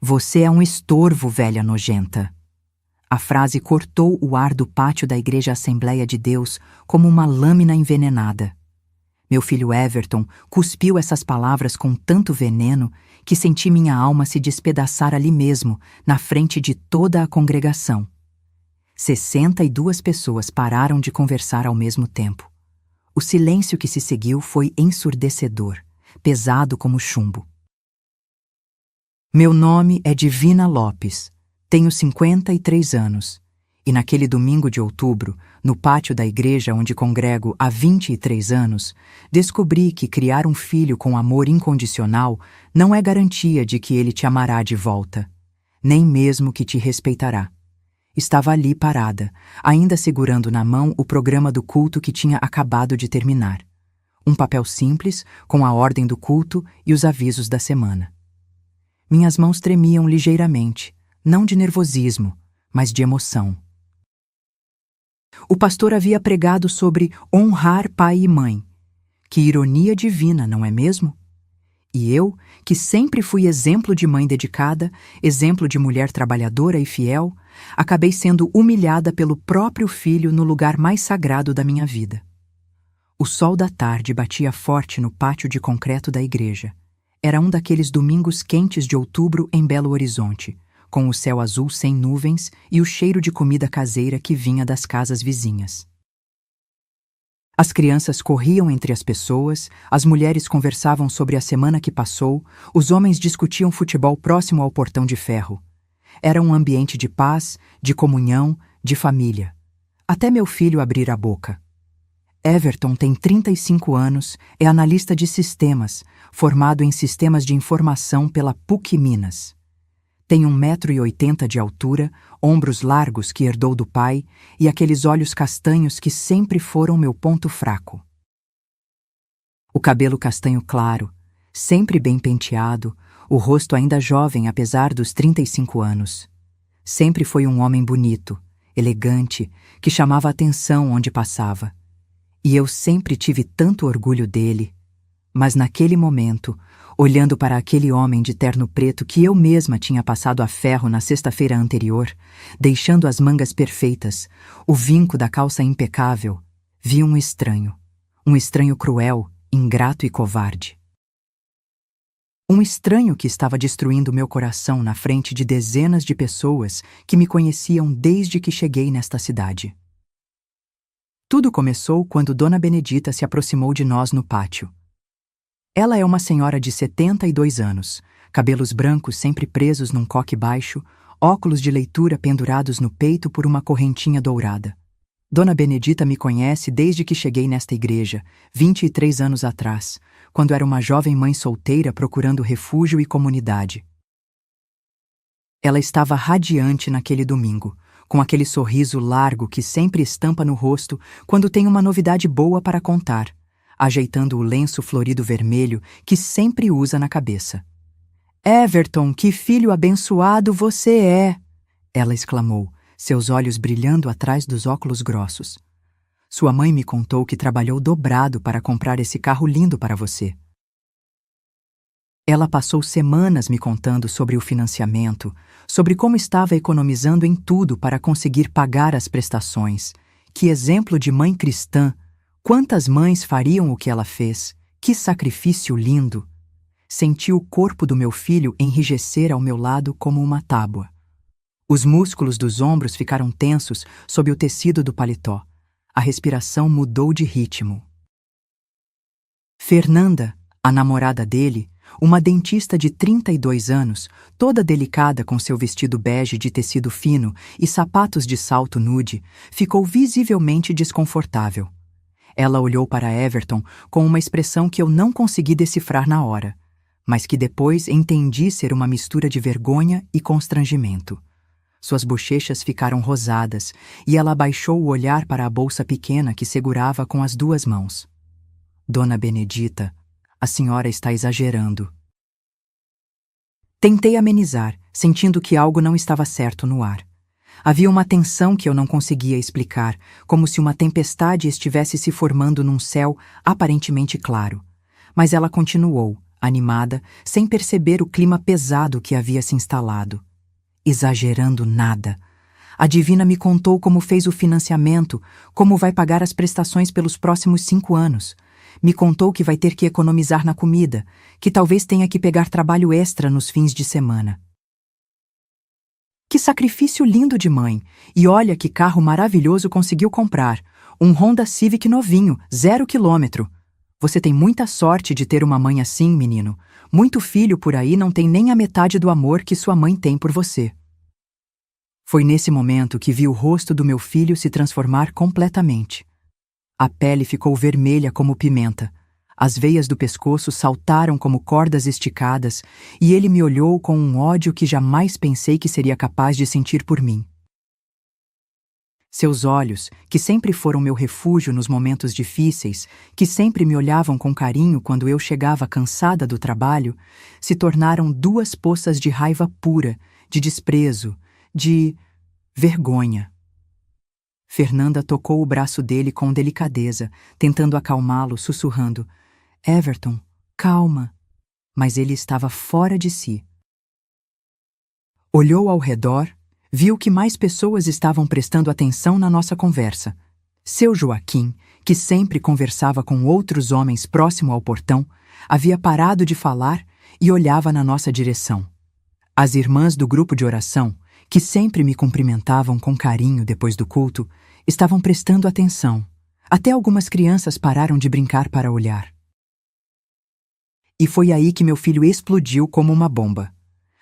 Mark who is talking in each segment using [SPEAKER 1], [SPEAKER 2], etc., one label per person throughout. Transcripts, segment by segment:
[SPEAKER 1] Você é um estorvo, velha nojenta. A frase cortou o ar do pátio da Igreja Assembleia de Deus como uma lâmina envenenada. Meu filho Everton cuspiu essas palavras com tanto veneno que senti minha alma se despedaçar ali mesmo, na frente de toda a congregação. 62 pessoas pararam de conversar ao mesmo tempo. O silêncio que se seguiu foi ensurdecedor, pesado como chumbo. Meu nome é Divina Lopes, tenho 53 anos, e naquele domingo de outubro, no pátio da igreja onde congrego há 23 anos, descobri que criar um filho com amor incondicional não é garantia de que ele te amará de volta, nem mesmo que te respeitará. Estava ali parada, ainda segurando na mão o programa do culto que tinha acabado de terminar. Um papel simples, com a ordem do culto e os avisos da semana. Minhas mãos tremiam ligeiramente, não de nervosismo, mas de emoção. O pastor havia pregado sobre honrar pai e mãe. Que ironia divina, não é mesmo? E eu, que sempre fui exemplo de mãe dedicada, exemplo de mulher trabalhadora e fiel, acabei sendo humilhada pelo próprio filho no lugar mais sagrado da minha vida. O sol da tarde batia forte no pátio de concreto da igreja. Era um daqueles domingos quentes de outubro em Belo Horizonte, com o céu azul sem nuvens e o cheiro de comida caseira que vinha das casas vizinhas. As crianças corriam entre as pessoas, as mulheres conversavam sobre a semana que passou, os homens discutiam futebol próximo ao portão de ferro. Era um ambiente de paz, de comunhão, de família. Até meu filho abrir a boca. Everton tem 35 anos, é analista de sistemas, formado em sistemas de informação pela PUC Minas. Tem 1,80 m de altura, ombros largos que herdou do pai e aqueles olhos castanhos que sempre foram meu ponto fraco. O cabelo castanho claro, sempre bem penteado, o rosto ainda jovem apesar dos 35 anos. Sempre foi um homem bonito, elegante, que chamava a atenção onde passava. E eu sempre tive tanto orgulho dele. Mas naquele momento, olhando para aquele homem de terno preto que eu mesma tinha passado a ferro na sexta-feira anterior, deixando as mangas perfeitas, o vinco da calça impecável, vi um estranho cruel, ingrato e covarde. Um estranho que estava destruindo meu coração na frente de dezenas de pessoas que me conheciam desde que cheguei nesta cidade. Tudo começou quando Dona Benedita se aproximou de nós no pátio. Ela é uma senhora de 72 anos, cabelos brancos sempre presos num coque baixo, óculos de leitura pendurados no peito por uma correntinha dourada. Dona Benedita me conhece desde que cheguei nesta igreja, 23 anos atrás, quando era uma jovem mãe solteira procurando refúgio e comunidade. Ela estava radiante naquele domingo, com aquele sorriso largo que sempre estampa no rosto quando tem uma novidade boa para contar, ajeitando o lenço florido vermelho que sempre usa na cabeça. "Everton, que filho abençoado você é!" ela exclamou, seus olhos brilhando atrás dos óculos grossos. "Sua mãe me contou que trabalhou dobrado para comprar esse carro lindo para você." Ela passou semanas me contando sobre o financiamento, sobre como estava economizando em tudo para conseguir pagar as prestações. Que exemplo de mãe cristã! Quantas mães fariam o que ela fez? Que sacrifício lindo! Senti o corpo do meu filho enrijecer ao meu lado como uma tábua. Os músculos dos ombros ficaram tensos sob o tecido do paletó. A respiração mudou de ritmo. Fernanda, a namorada dele, uma dentista de 32 anos, toda delicada com seu vestido bege de tecido fino e sapatos de salto nude, ficou visivelmente desconfortável. Ela olhou para Everton com uma expressão que eu não consegui decifrar na hora, mas que depois entendi ser uma mistura de vergonha e constrangimento. Suas bochechas ficaram rosadas e ela abaixou o olhar para a bolsa pequena que segurava com as duas mãos. "Dona Benedita, a senhora está exagerando." Tentei amenizar, sentindo que algo não estava certo no ar. Havia uma tensão que eu não conseguia explicar, como se uma tempestade estivesse se formando num céu aparentemente claro. Mas ela continuou, animada, sem perceber o clima pesado que havia se instalado. Exagerando nada. A Divina me contou como fez o financiamento, como vai pagar as prestações pelos próximos 5 anos. Me contou que vai ter que economizar na comida, que talvez tenha que pegar trabalho extra nos fins de semana. Que sacrifício lindo de mãe! E olha que carro maravilhoso conseguiu comprar. Um Honda Civic novinho, 0 km. Você tem muita sorte de ter uma mãe assim, menino. Muito filho por aí não tem nem a metade do amor que sua mãe tem por você. Foi nesse momento que vi o rosto do meu filho se transformar completamente. A pele ficou vermelha como pimenta. As veias do pescoço saltaram como cordas esticadas e ele me olhou com um ódio que jamais pensei que seria capaz de sentir por mim. Seus olhos, que sempre foram meu refúgio nos momentos difíceis, que sempre me olhavam com carinho quando eu chegava cansada do trabalho, se tornaram 2 poças de raiva pura, de desprezo, de vergonha. Fernanda tocou o braço dele com delicadeza, tentando acalmá-lo, sussurrando: "Everton, calma." Mas ele estava fora de si. Olhou ao redor, viu que mais pessoas estavam prestando atenção na nossa conversa. Seu Joaquim, que sempre conversava com outros homens próximo ao portão, havia parado de falar e olhava na nossa direção. As irmãs do grupo de oração, que sempre me cumprimentavam com carinho depois do culto, estavam prestando atenção. Até algumas crianças pararam de brincar para olhar. E foi aí que meu filho explodiu como uma bomba.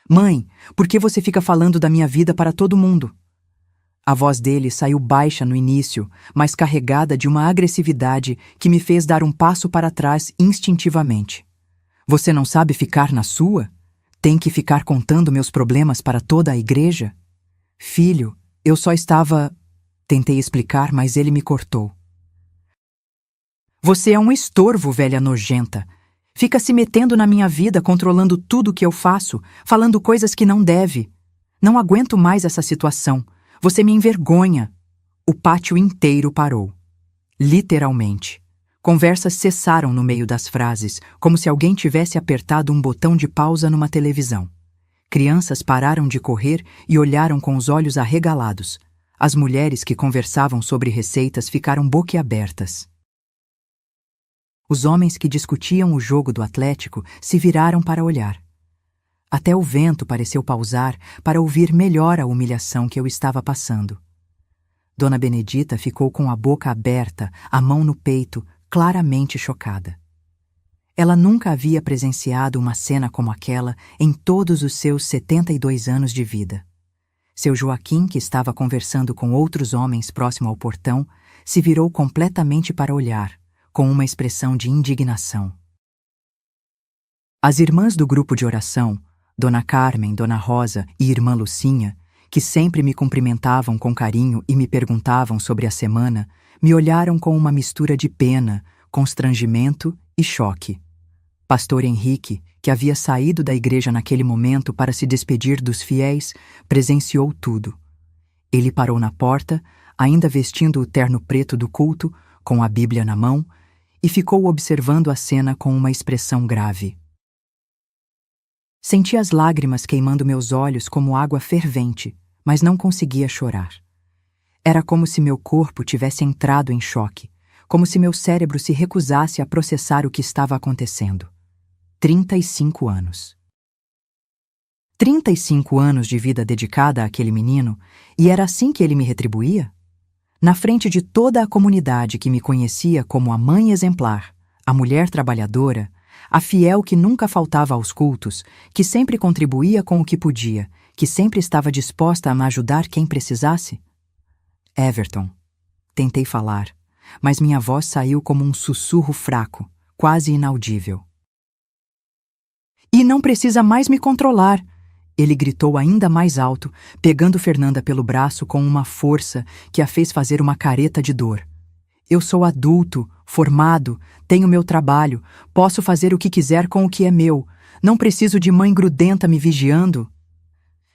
[SPEAKER 1] "Mãe, por que você fica falando da minha vida para todo mundo?" A voz dele saiu baixa no início, mas carregada de uma agressividade que me fez dar um passo para trás instintivamente. "Você não sabe ficar na sua? Tem que ficar contando meus problemas para toda a igreja?" "Filho, eu só estava..." Tentei explicar, mas ele me cortou. "Você é um estorvo, velha nojenta. Fica se metendo na minha vida, controlando tudo o que eu faço, falando coisas que não deve. Não aguento mais essa situação. Você me envergonha." O pátio inteiro parou. Literalmente. Conversas cessaram no meio das frases, como se alguém tivesse apertado um botão de pausa numa televisão. Crianças pararam de correr e olharam com os olhos arregalados. As mulheres que conversavam sobre receitas ficaram boquiabertas. Os homens que discutiam o jogo do Atlético se viraram para olhar. Até o vento pareceu pausar para ouvir melhor a humilhação que eu estava passando. Dona Benedita ficou com a boca aberta, a mão no peito, claramente chocada. Ela nunca havia presenciado uma cena como aquela em todos os seus 72 anos de vida. Seu Joaquim, que estava conversando com outros homens próximo ao portão, se virou completamente para olhar, com uma expressão de indignação. As irmãs do grupo de oração, Dona Carmen, Dona Rosa e Irmã Lucinha, que sempre me cumprimentavam com carinho e me perguntavam sobre a semana, me olharam com uma mistura de pena, constrangimento e choque. Pastor Henrique, que havia saído da igreja naquele momento para se despedir dos fiéis, presenciou tudo. Ele parou na porta, ainda vestindo o terno preto do culto, com a Bíblia na mão, e ficou observando a cena com uma expressão grave. Senti as lágrimas queimando meus olhos como água fervente, mas não conseguia chorar. Era como se meu corpo tivesse entrado em choque, como se meu cérebro se recusasse a processar o que estava acontecendo. 35 anos. 35 anos de vida dedicada àquele menino, e era assim que ele me retribuía? Na frente de toda a comunidade que me conhecia como a mãe exemplar, a mulher trabalhadora, a fiel que nunca faltava aos cultos, que sempre contribuía com o que podia, que sempre estava disposta a me ajudar quem precisasse? Everton. Tentei falar, mas minha voz saiu como um sussurro fraco, quase inaudível. "E não precisa mais me controlar!" Ele gritou ainda mais alto, pegando Fernanda pelo braço com uma força que a fez fazer uma careta de dor. "Eu sou adulto, formado, tenho meu trabalho, posso fazer o que quiser com o que é meu. Não preciso de mãe grudenta me vigiando."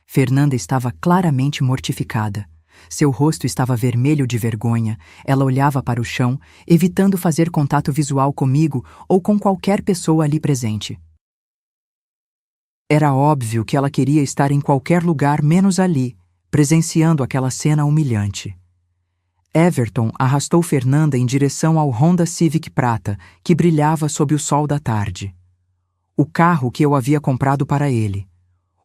[SPEAKER 1] Fernanda estava claramente mortificada. Seu rosto estava vermelho de vergonha. Ela olhava para o chão, evitando fazer contato visual comigo ou com qualquer pessoa ali presente. Era óbvio que ela queria estar em qualquer lugar menos ali, presenciando aquela cena humilhante. Everton arrastou Fernanda em direção ao Honda Civic prata, que brilhava sob o sol da tarde. O carro que eu havia comprado para ele.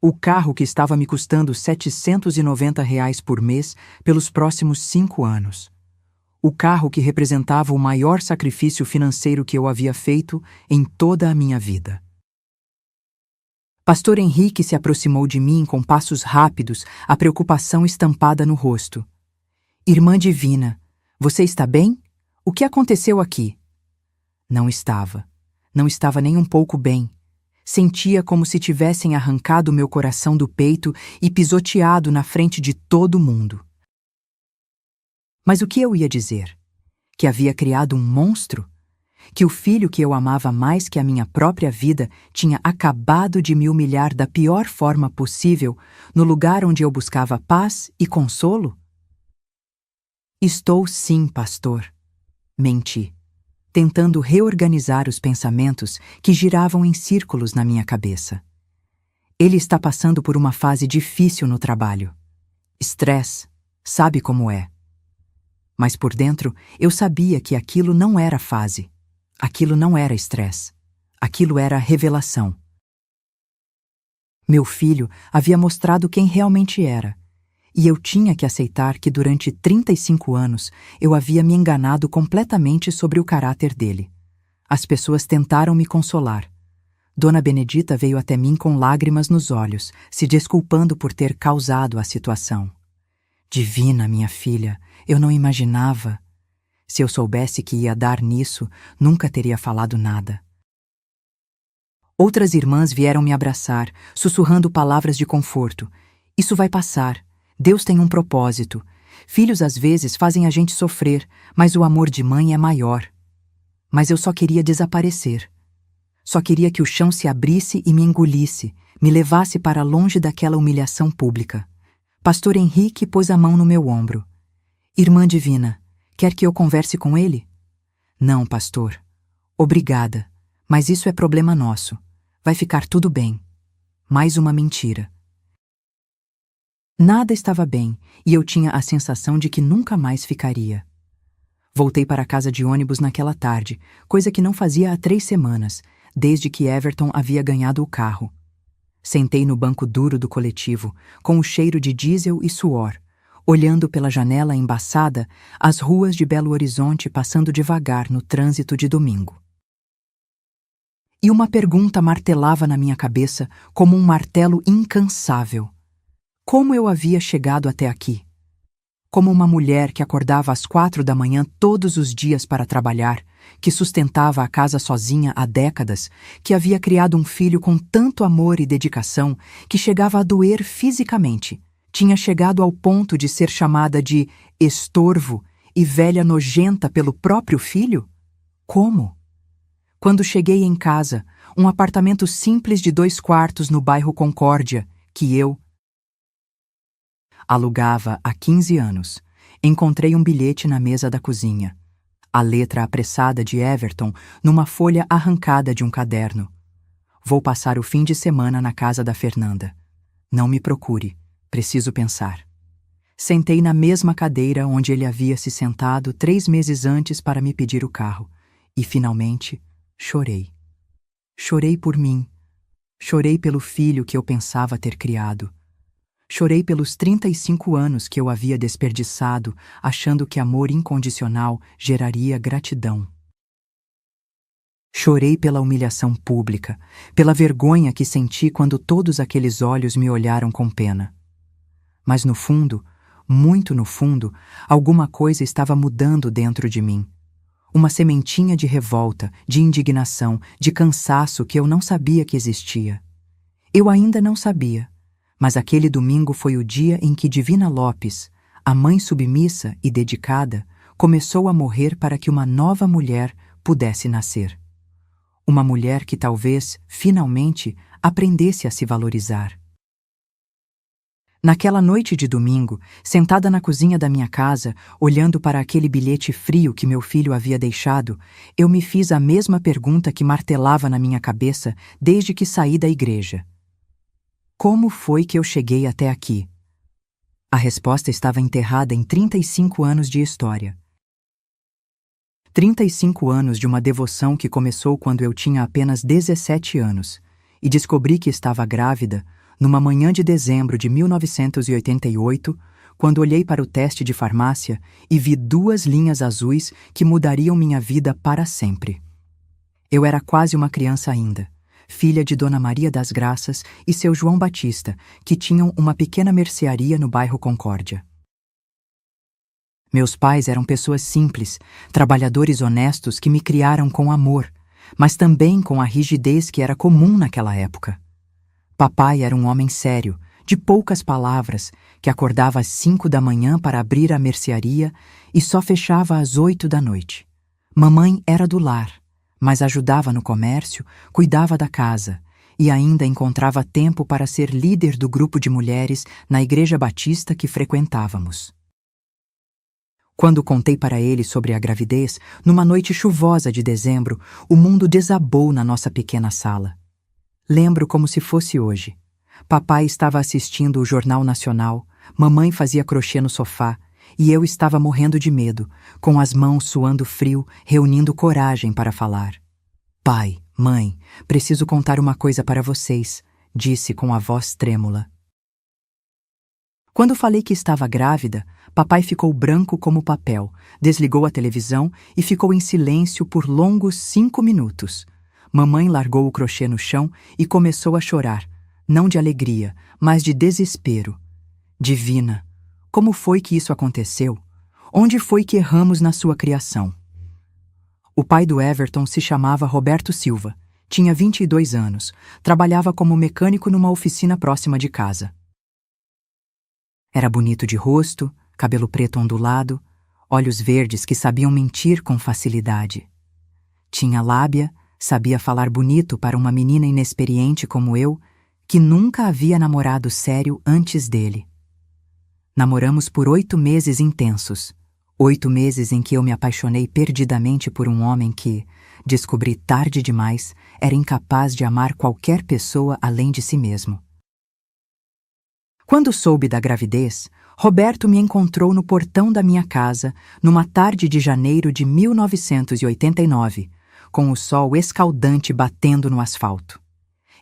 [SPEAKER 1] O carro que estava me custando R$ 790 por mês pelos próximos 5 anos. O carro que representava o maior sacrifício financeiro que eu havia feito em toda a minha vida. Pastor Henrique se aproximou de mim com passos rápidos, a preocupação estampada no rosto. Irmã Divina, você está bem? O que aconteceu aqui? Não estava. Não estava nem um pouco bem. Sentia como se tivessem arrancado meu coração do peito e pisoteado na frente de todo mundo. Mas o que eu ia dizer? Que havia criado um monstro? Que o filho que eu amava mais que a minha própria vida tinha acabado de me humilhar da pior forma possível no lugar onde eu buscava paz e consolo? Estou sim, pastor. Menti, tentando reorganizar os pensamentos que giravam em círculos na minha cabeça. Ele está passando por uma fase difícil no trabalho. Estresse, sabe como é. Mas por dentro eu sabia que aquilo não era fase. Aquilo não era estresse. Aquilo era revelação. Meu filho havia mostrado quem realmente era. E eu tinha que aceitar que durante 35 anos eu havia me enganado completamente sobre o caráter dele. As pessoas tentaram me consolar. Dona Benedita veio até mim com lágrimas nos olhos, se desculpando por ter causado a situação. Divina, minha filha, eu não imaginava. Se eu soubesse que ia dar nisso, nunca teria falado nada. Outras irmãs vieram me abraçar, sussurrando palavras de conforto. Isso vai passar. Deus tem um propósito. Filhos às vezes fazem a gente sofrer, mas o amor de mãe é maior. Mas eu só queria desaparecer. Só queria que o chão se abrisse e me engolisse, me levasse para longe daquela humilhação pública. Pastor Henrique pôs a mão no meu ombro. Irmã Divina, quer que eu converse com ele? Não, pastor. Obrigada, mas isso é problema nosso. Vai ficar tudo bem. Mais uma mentira. Nada estava bem e eu tinha a sensação de que nunca mais ficaria. Voltei para a casa de ônibus naquela tarde, coisa que não fazia há 3 semanas, desde que Everton havia ganhado o carro. Sentei no banco duro do coletivo, com o cheiro de diesel e suor, olhando pela janela embaçada as ruas de Belo Horizonte passando devagar no trânsito de domingo. E uma pergunta martelava na minha cabeça como um martelo incansável. Como eu havia chegado até aqui? Como uma mulher que acordava às 4 da manhã todos os dias para trabalhar, que sustentava a casa sozinha há décadas, que havia criado um filho com tanto amor e dedicação que chegava a doer fisicamente, tinha chegado ao ponto de ser chamada de estorvo e velha nojenta pelo próprio filho? Como? Quando cheguei em casa, um apartamento simples de 2 quartos no bairro Concórdia, que eu alugava há 15 anos, encontrei um bilhete na mesa da cozinha. A letra apressada de Everton numa folha arrancada de um caderno. Vou passar o fim de semana na casa da Fernanda. Não me procure, preciso pensar. Sentei na mesma cadeira onde ele havia se sentado 3 meses antes para me pedir o carro. E, finalmente, chorei. Chorei por mim. Chorei pelo filho que eu pensava ter criado. Chorei pelos 35 anos que eu havia desperdiçado, achando que amor incondicional geraria gratidão. Chorei pela humilhação pública, pela vergonha que senti quando todos aqueles olhos me olharam com pena. Mas no fundo, muito no fundo, alguma coisa estava mudando dentro de mim. Uma sementinha de revolta, de indignação, de cansaço que eu não sabia que existia. Eu ainda não sabia. Mas aquele domingo foi o dia em que Divina Lopes, a mãe submissa e dedicada, começou a morrer para que uma nova mulher pudesse nascer. Uma mulher que talvez, finalmente, aprendesse a se valorizar. Naquela noite de domingo, sentada na cozinha da minha casa, olhando para aquele bilhete frio que meu filho havia deixado, eu me fiz a mesma pergunta que martelava na minha cabeça desde que saí da igreja. Como foi que eu cheguei até aqui? A resposta estava enterrada em 35 anos de história. 35 anos de uma devoção que começou quando eu tinha apenas 17 anos e descobri que estava grávida numa manhã de dezembro de 1988, quando olhei para o teste de farmácia e vi 2 linhas azuis que mudariam minha vida para sempre. Eu era quase uma criança ainda, filha de Dona Maria das Graças e seu João Batista, que tinham uma pequena mercearia no bairro Concórdia. Meus pais eram pessoas simples, trabalhadores honestos que me criaram com amor, mas também com a rigidez que era comum naquela época. Papai era um homem sério, de poucas palavras, que acordava às 5 da manhã para abrir a mercearia e só fechava às 8 da noite. Mamãe era do lar, mas ajudava no comércio, cuidava da casa e ainda encontrava tempo para ser líder do grupo de mulheres na igreja batista que frequentávamos. Quando contei para ele sobre a gravidez, numa noite chuvosa de dezembro, o mundo desabou na nossa pequena sala. Lembro como se fosse hoje. Papai estava assistindo o Jornal Nacional, mamãe fazia crochê no sofá e eu estava morrendo de medo, com as mãos suando frio, reunindo coragem para falar. Pai, mãe, preciso contar uma coisa para vocês, disse com a voz trêmula. Quando falei que estava grávida, papai ficou branco como papel, desligou a televisão e ficou em silêncio por longos 5 minutos. Mamãe largou o crochê no chão e começou a chorar, não de alegria, mas de desespero. Divina, como foi que isso aconteceu? Onde foi que erramos na sua criação? O pai do Everton se chamava Roberto Silva, tinha 22 anos, trabalhava como mecânico numa oficina próxima de casa. Era bonito de rosto, cabelo preto ondulado, olhos verdes que sabiam mentir com facilidade. Tinha lábia, sabia falar bonito para uma menina inexperiente como eu, que nunca havia namorado sério antes dele. Namoramos por 8 meses intensos, 8 meses em que eu me apaixonei perdidamente por um homem que, descobri tarde demais, era incapaz de amar qualquer pessoa além de si mesmo. Quando soube da gravidez, Roberto me encontrou no portão da minha casa, numa tarde de janeiro de 1989, com o sol escaldante batendo no asfalto.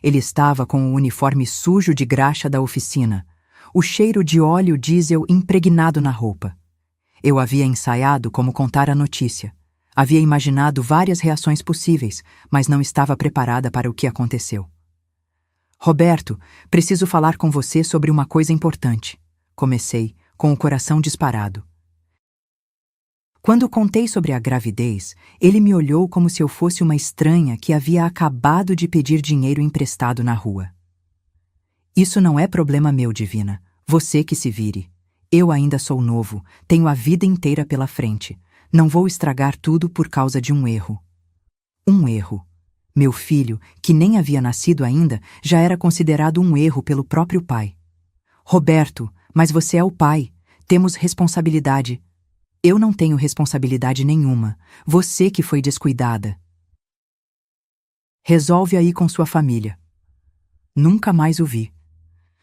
[SPEAKER 1] Ele estava com o uniforme sujo de graxa da oficina, o cheiro de óleo diesel impregnado na roupa. Eu havia ensaiado como contar a notícia. Havia imaginado várias reações possíveis, mas não estava preparada para o que aconteceu. Roberto, preciso falar com você sobre uma coisa importante. Comecei, com o coração disparado. Quando contei sobre a gravidez, ele me olhou como se eu fosse uma estranha que havia acabado de pedir dinheiro emprestado na rua. Isso não é problema meu, Divina. Você que se vire. Eu ainda sou novo, tenho a vida inteira pela frente. Não vou estragar tudo por causa de um erro. Um erro. Meu filho, que nem havia nascido ainda, já era considerado um erro pelo próprio pai. Roberto, mas você é o pai. Temos responsabilidade. Eu não tenho responsabilidade nenhuma. Você que foi descuidada. Resolve aí com sua família. Nunca mais o vi.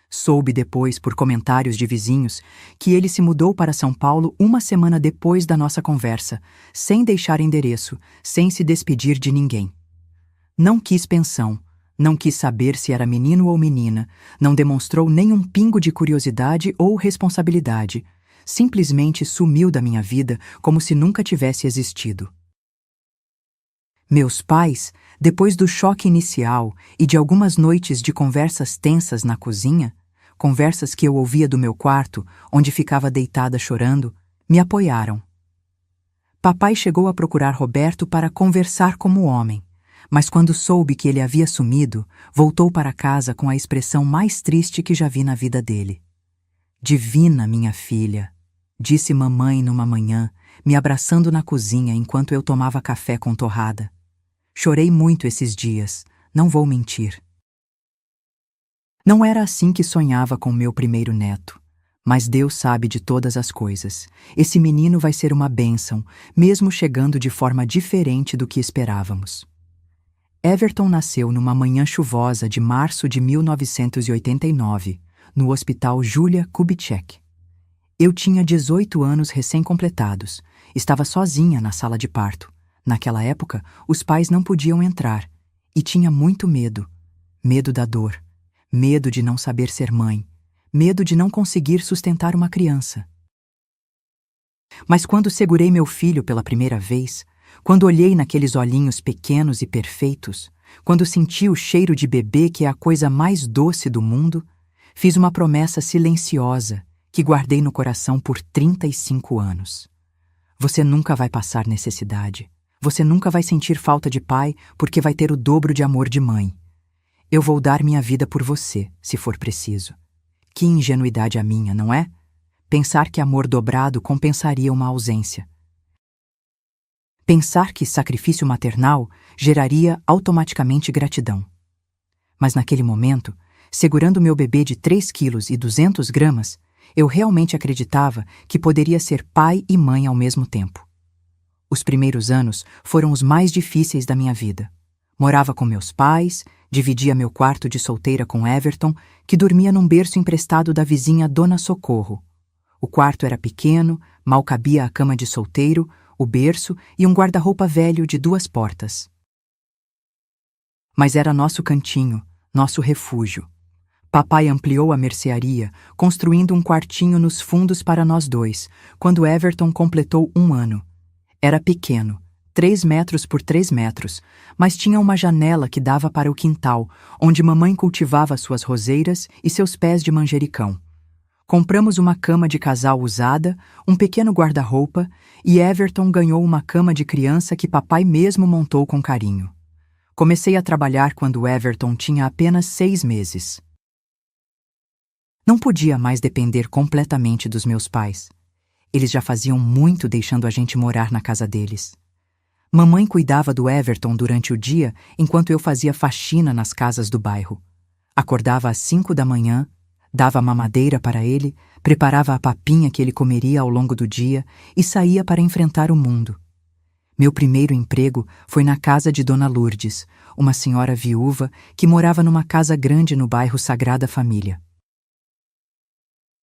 [SPEAKER 1] Soube depois, por comentários de vizinhos, que ele se mudou para São Paulo uma semana depois da nossa conversa, sem deixar endereço, sem se despedir de ninguém. Não quis pensão, não quis saber se era menino ou menina, não demonstrou nem um pingo de curiosidade ou responsabilidade, simplesmente sumiu da minha vida como se nunca tivesse existido. Meus pais, depois do choque inicial e de algumas noites de conversas tensas na cozinha, conversas que eu ouvia do meu quarto, onde ficava deitada chorando, me apoiaram. Papai chegou a procurar Roberto para conversar como homem, mas quando soube que ele havia sumido, voltou para casa com a expressão mais triste que já vi na vida dele. Divina, minha filha, disse mamãe numa manhã, me abraçando na cozinha enquanto eu tomava café com torrada. Chorei muito esses dias, não vou mentir. Não era assim que sonhava com meu primeiro neto, mas Deus sabe de todas as coisas. Esse menino vai ser uma bênção, mesmo chegando de forma diferente do que esperávamos. Everton nasceu numa manhã chuvosa de março de 1989, no Hospital Julia Kubitschek. Eu tinha 18 anos recém-completados. Estava sozinha na sala de parto. Naquela época, os pais não podiam entrar. E tinha muito medo. Medo da dor. Medo de não saber ser mãe. Medo de não conseguir sustentar uma criança. Mas quando segurei meu filho pela primeira vez, quando olhei naqueles olhinhos pequenos e perfeitos, quando senti o cheiro de bebê que é a coisa mais doce do mundo, fiz uma promessa silenciosa que guardei no coração por 35 anos. Você nunca vai passar necessidade. Você nunca vai sentir falta de pai porque vai ter o dobro de amor de mãe. Eu vou dar minha vida por você, se for preciso. Que ingenuidade a minha, não é? Pensar que amor dobrado compensaria uma ausência. Pensar que sacrifício maternal geraria automaticamente gratidão. Mas naquele momento, segurando meu bebê de 3,2 kg, eu realmente acreditava que poderia ser pai e mãe ao mesmo tempo. Os primeiros anos foram os mais difíceis da minha vida. Morava com meus pais, dividia meu quarto de solteira com Everton, que dormia num berço emprestado da vizinha Dona Socorro. O quarto era pequeno, mal cabia a cama de solteiro, o berço e um guarda-roupa velho de 2 portas. Mas era nosso cantinho, nosso refúgio. Papai ampliou a mercearia, construindo um quartinho nos fundos para nós dois, quando Everton completou 1 ano. Era pequeno, 3 metros por 3 metros, mas tinha uma janela que dava para o quintal, onde mamãe cultivava suas roseiras e seus pés de manjericão. Compramos uma cama de casal usada, um pequeno guarda-roupa, e Everton ganhou uma cama de criança que papai mesmo montou com carinho. Comecei a trabalhar quando Everton tinha apenas 6 meses. Não podia mais depender completamente dos meus pais. Eles já faziam muito deixando a gente morar na casa deles. Mamãe cuidava do Everton durante o dia enquanto eu fazia faxina nas casas do bairro. Acordava às 5 da manhã, dava mamadeira para ele, preparava a papinha que ele comeria ao longo do dia e saía para enfrentar o mundo. Meu primeiro emprego foi na casa de Dona Lourdes, uma senhora viúva que morava numa casa grande no bairro Sagrada Família.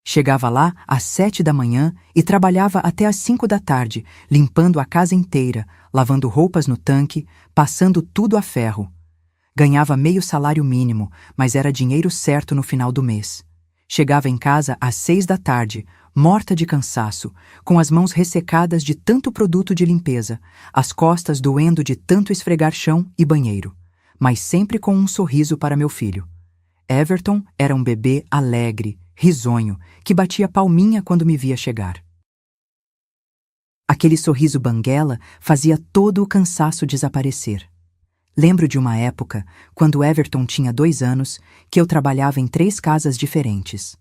[SPEAKER 1] Chegava lá às 7 da manhã e trabalhava até às 5 da tarde, limpando a casa inteira, lavando roupas no tanque, passando tudo a ferro. Ganhava meio salário mínimo, mas era dinheiro certo no final do mês. Chegava em casa às 6 da tarde, morta de cansaço, com as mãos ressecadas de tanto produto de limpeza, as costas doendo de tanto esfregar chão e banheiro, mas sempre com um sorriso para meu filho. Everton era um bebê alegre, risonho, que batia palminha quando me via chegar. Aquele sorriso banguela fazia todo o cansaço desaparecer. Lembro de uma época, quando Everton tinha 2 anos, que eu trabalhava em 3 casas diferentes.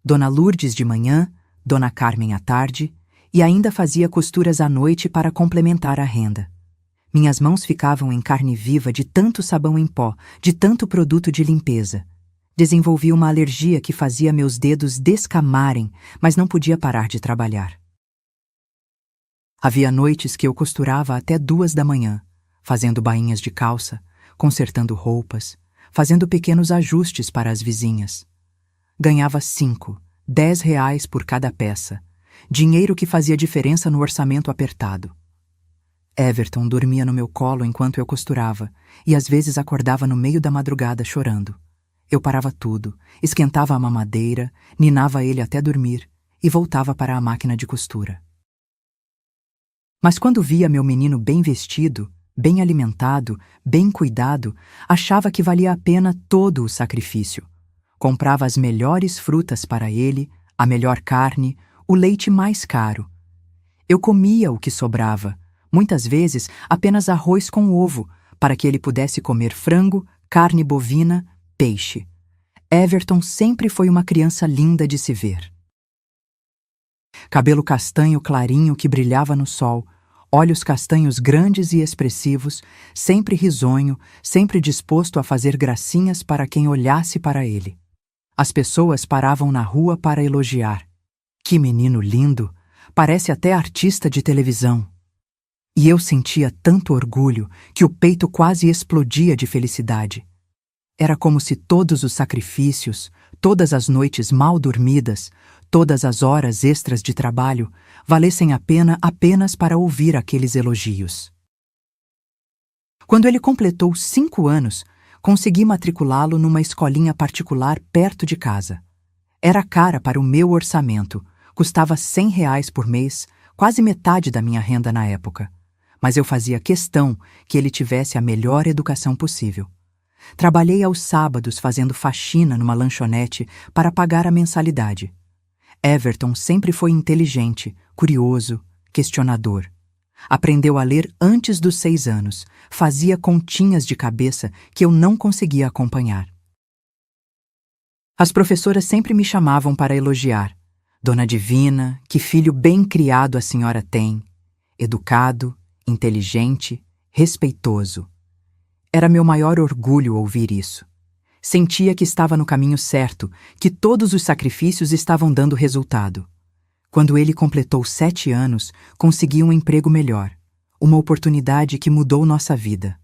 [SPEAKER 1] Dona Lourdes de manhã, Dona Carmen à tarde, e ainda fazia costuras à noite para complementar a renda. Minhas mãos ficavam em carne viva de tanto sabão em pó, de tanto produto de limpeza. Desenvolvi uma alergia que fazia meus dedos descamarem, mas não podia parar de trabalhar. Havia noites que eu costurava até 2 da manhã, fazendo bainhas de calça, consertando roupas, fazendo pequenos ajustes para as vizinhas. Ganhava 5, 10 reais por cada peça, dinheiro que fazia diferença no orçamento apertado. Everton dormia no meu colo enquanto eu costurava, e às vezes acordava no meio da madrugada chorando. Eu parava tudo, esquentava a mamadeira, ninava ele até dormir e voltava para a máquina de costura. Mas quando via meu menino bem vestido, bem alimentado, bem cuidado, achava que valia a pena todo o sacrifício. Comprava as melhores frutas para ele, a melhor carne, o leite mais caro. Eu comia o que sobrava, muitas vezes apenas arroz com ovo, para que ele pudesse comer frango, carne bovina, peixe. Everton sempre foi uma criança linda de se ver. Cabelo castanho clarinho que brilhava no sol, olhos castanhos grandes e expressivos, sempre risonho, sempre disposto a fazer gracinhas para quem olhasse para ele. As pessoas paravam na rua para elogiar. Que menino lindo! Parece até artista de televisão. E eu sentia tanto orgulho que o peito quase explodia de felicidade. Era como se todos os sacrifícios, todas as noites mal dormidas, todas as horas extras de trabalho valessem a pena apenas para ouvir aqueles elogios. Quando ele completou 5 anos, consegui matriculá-lo numa escolinha particular perto de casa. Era cara para o meu orçamento, custava R$ 100 por mês, quase metade da minha renda na época. Mas eu fazia questão que ele tivesse a melhor educação possível. Trabalhei aos sábados fazendo faxina numa lanchonete para pagar a mensalidade. Everton sempre foi inteligente, curioso, questionador. Aprendeu a ler antes dos 6 anos, fazia continhas de cabeça que eu não conseguia acompanhar. As professoras sempre me chamavam para elogiar. Dona Divina, que filho bem criado a senhora tem. Educado, inteligente, respeitoso. Era meu maior orgulho ouvir isso. Sentia que estava no caminho certo, que todos os sacrifícios estavam dando resultado. Quando ele completou 7 anos, consegui um emprego melhor, uma oportunidade que mudou nossa vida.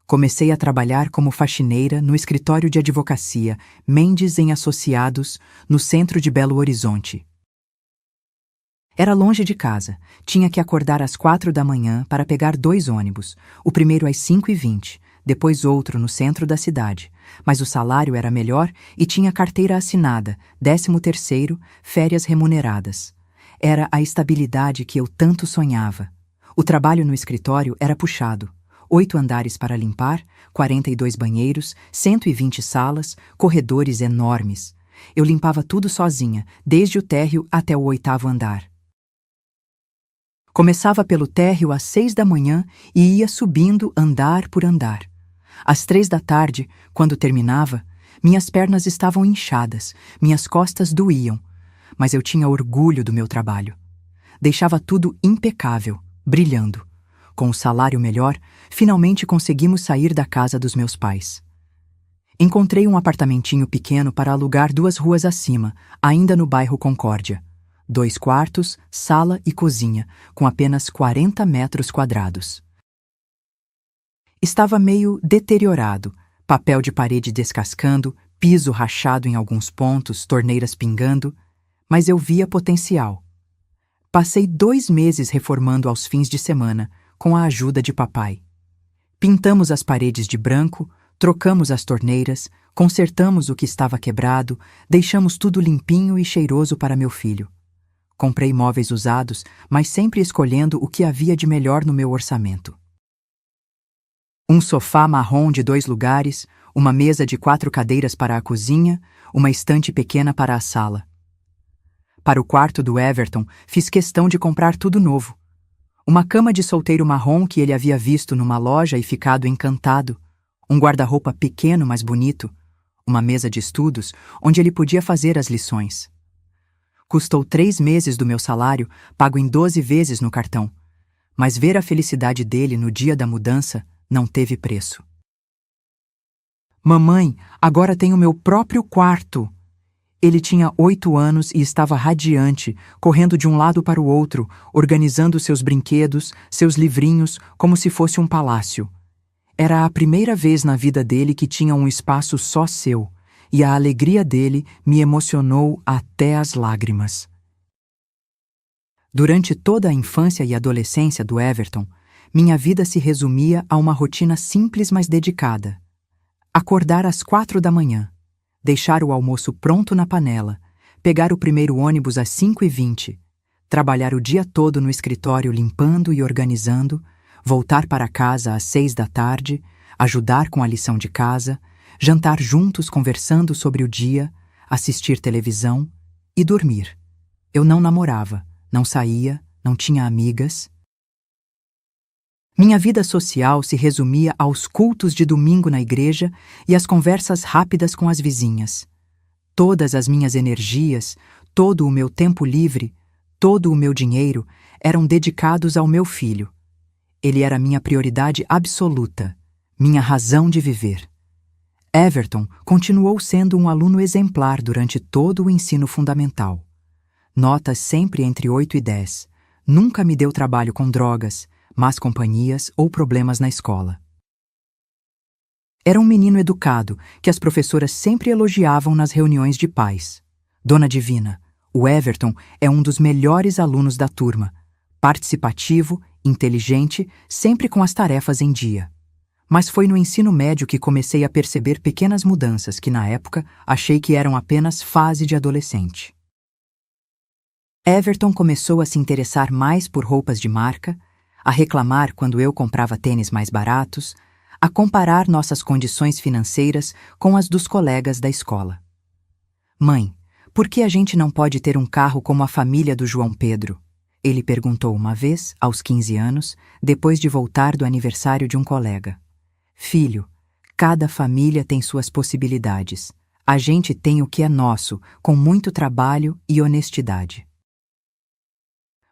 [SPEAKER 1] Comecei a trabalhar como faxineira no escritório de advocacia Mendes em Associados, no centro de Belo Horizonte. Era longe de casa, tinha que acordar às 4 da manhã para pegar 2 ônibus, o primeiro às 5h20, depois outro no centro da cidade, mas o salário era melhor e tinha carteira assinada, 13º, férias remuneradas. Era a estabilidade que eu tanto sonhava. O trabalho no escritório era puxado. 8 andares para limpar, 42 banheiros, 120 salas, corredores enormes. Eu limpava tudo sozinha, desde o térreo até o 8º andar. Começava pelo térreo às 6 da manhã e ia subindo andar por andar. Às 3 da tarde, quando terminava, minhas pernas estavam inchadas, minhas costas doíam, mas eu tinha orgulho do meu trabalho. Deixava tudo impecável, brilhando. Com o salário melhor, finalmente conseguimos sair da casa dos meus pais. Encontrei um apartamentinho pequeno para alugar 2 ruas acima, ainda no bairro Concórdia. 2 quartos, sala e cozinha, com apenas 40 metros quadrados. Estava meio deteriorado, papel de parede descascando, piso rachado em alguns pontos, torneiras pingando, mas eu via potencial. Passei 2 meses reformando aos fins de semana, com a ajuda de papai. Pintamos as paredes de branco, trocamos as torneiras, consertamos o que estava quebrado, deixamos tudo limpinho e cheiroso para meu filho. Comprei móveis usados, mas sempre escolhendo o que havia de melhor no meu orçamento. Um sofá marrom de 2 lugares, uma mesa de 4 cadeiras para a cozinha, uma estante pequena para a sala. Para o quarto do Everton, fiz questão de comprar tudo novo. Uma cama de solteiro marrom que ele havia visto numa loja e ficado encantado, um guarda-roupa pequeno mas bonito, uma mesa de estudos onde ele podia fazer as lições. Custou 3 meses do meu salário, pago em 12 vezes no cartão, mas ver a felicidade dele no dia da mudança não teve preço. Mamãe, agora tenho meu próprio quarto. Ele tinha 8 anos e estava radiante, correndo de um lado para o outro, organizando seus brinquedos, seus livrinhos, como se fosse um palácio. Era a primeira vez na vida dele que tinha um espaço só seu, e a alegria dele me emocionou até as lágrimas. Durante toda a infância e adolescência do Everton, minha vida se resumia a uma rotina simples mas dedicada. Acordar às 4 da manhã, deixar o almoço pronto na panela, pegar o primeiro ônibus às 5h20, trabalhar o dia todo no escritório limpando e organizando, voltar para casa às 6 da tarde, ajudar com a lição de casa, jantar juntos conversando sobre o dia, assistir televisão e dormir. Eu não namorava, não saía, não tinha amigas. Minha vida social se resumia aos cultos de domingo na igreja e às conversas rápidas com as vizinhas. Todas as minhas energias, todo o meu tempo livre, todo o meu dinheiro eram dedicados ao meu filho. Ele era minha prioridade absoluta, minha razão de viver. Everton continuou sendo um aluno exemplar durante todo o ensino fundamental. Notas sempre entre 8 e 10. Nunca me deu trabalho com drogas, más companhias ou problemas na escola. Era um menino educado que as professoras sempre elogiavam nas reuniões de pais. Dona Divina, o Everton é um dos melhores alunos da turma, participativo, inteligente, sempre com as tarefas em dia. Mas foi no ensino médio que comecei a perceber pequenas mudanças que, na época, achei que eram apenas fase de adolescente. Everton começou a se interessar mais por roupas de marca, a reclamar quando eu comprava tênis mais baratos, a comparar nossas condições financeiras com as dos colegas da escola. Mãe, por que a gente não pode ter um carro como a família do João Pedro? Ele perguntou uma vez, aos 15 anos, depois de voltar do aniversário de um colega. Filho, cada família tem suas possibilidades. A gente tem o que é nosso, com muito trabalho e honestidade.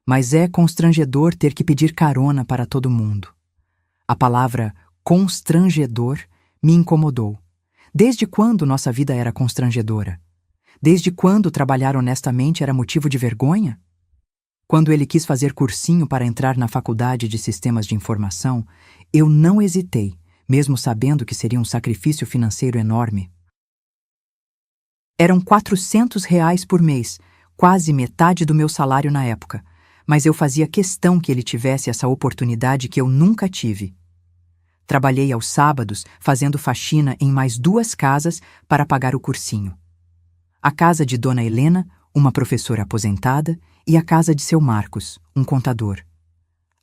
[SPEAKER 1] Mas é constrangedor ter que pedir carona para todo mundo. A palavra constrangedor me incomodou. Desde quando nossa vida era constrangedora? Desde quando trabalhar honestamente era motivo de vergonha? Quando ele quis fazer cursinho para entrar na faculdade de sistemas de informação, eu não hesitei, mesmo sabendo que seria um sacrifício financeiro enorme. Eram R$ 400 por mês, quase metade do meu salário na época, mas eu fazia questão que ele tivesse essa oportunidade que eu nunca tive. Trabalhei aos sábados fazendo faxina em mais 2 casas para pagar o cursinho. A casa de Dona Helena, uma professora aposentada, e a casa de seu Marcos, um contador.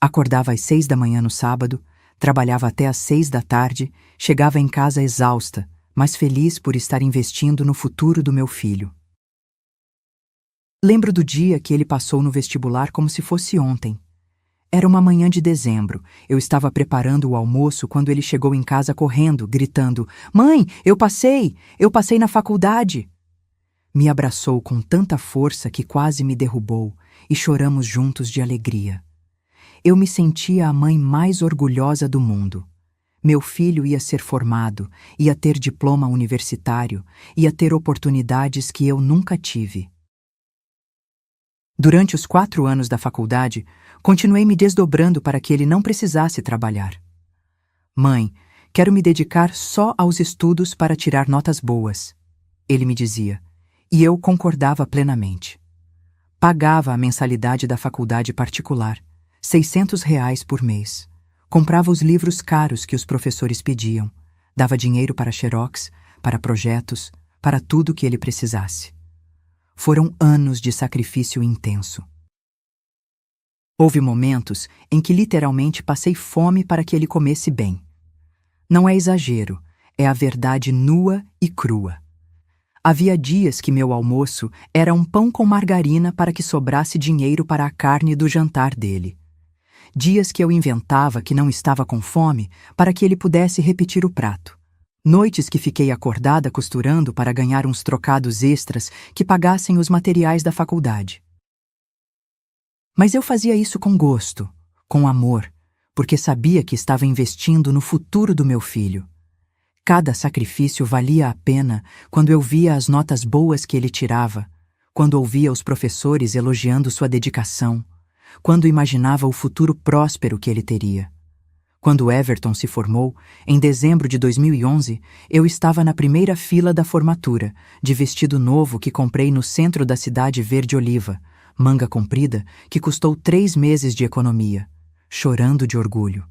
[SPEAKER 1] Acordava às 6 da manhã no sábado, trabalhava até às 6 da tarde, chegava em casa exausta, mas feliz por estar investindo no futuro do meu filho. Lembro do dia que ele passou no vestibular como se fosse ontem. Era uma manhã de dezembro. Eu estava preparando o almoço quando ele chegou em casa correndo, gritando: "Mãe, eu passei! Eu passei na faculdade!" Me abraçou com tanta força que quase me derrubou e choramos juntos de alegria. Eu me sentia a mãe mais orgulhosa do mundo. Meu filho ia ser formado, ia ter diploma universitário, ia ter oportunidades que eu nunca tive. Durante os 4 anos da faculdade, continuei me desdobrando para que ele não precisasse trabalhar. Mãe, quero me dedicar só aos estudos para tirar notas boas, ele me dizia, e eu concordava plenamente. Pagava a mensalidade da faculdade particular, R$ 600 por mês. Comprava os livros caros que os professores pediam, dava dinheiro para xerox, para projetos, para tudo que ele precisasse. Foram anos de sacrifício intenso. Houve momentos em que literalmente passei fome para que ele comesse bem. Não é exagero, é a verdade nua e crua. Havia dias que meu almoço era um pão com margarina para que sobrasse dinheiro para a carne do jantar dele. Dias que eu inventava que não estava com fome para que ele pudesse repetir o prato. Noites que fiquei acordada costurando para ganhar uns trocados extras que pagassem os materiais da faculdade. Mas eu fazia isso com gosto, com amor, porque sabia que estava investindo no futuro do meu filho. Cada sacrifício valia a pena quando eu via as notas boas que ele tirava, quando ouvia os professores elogiando sua dedicação, quando imaginava o futuro próspero que ele teria. Quando Everton se formou, em dezembro de 2011, eu estava na primeira fila da formatura, de vestido novo que comprei no centro da cidade verde-oliva, manga comprida, que custou 3 meses de economia, chorando de orgulho.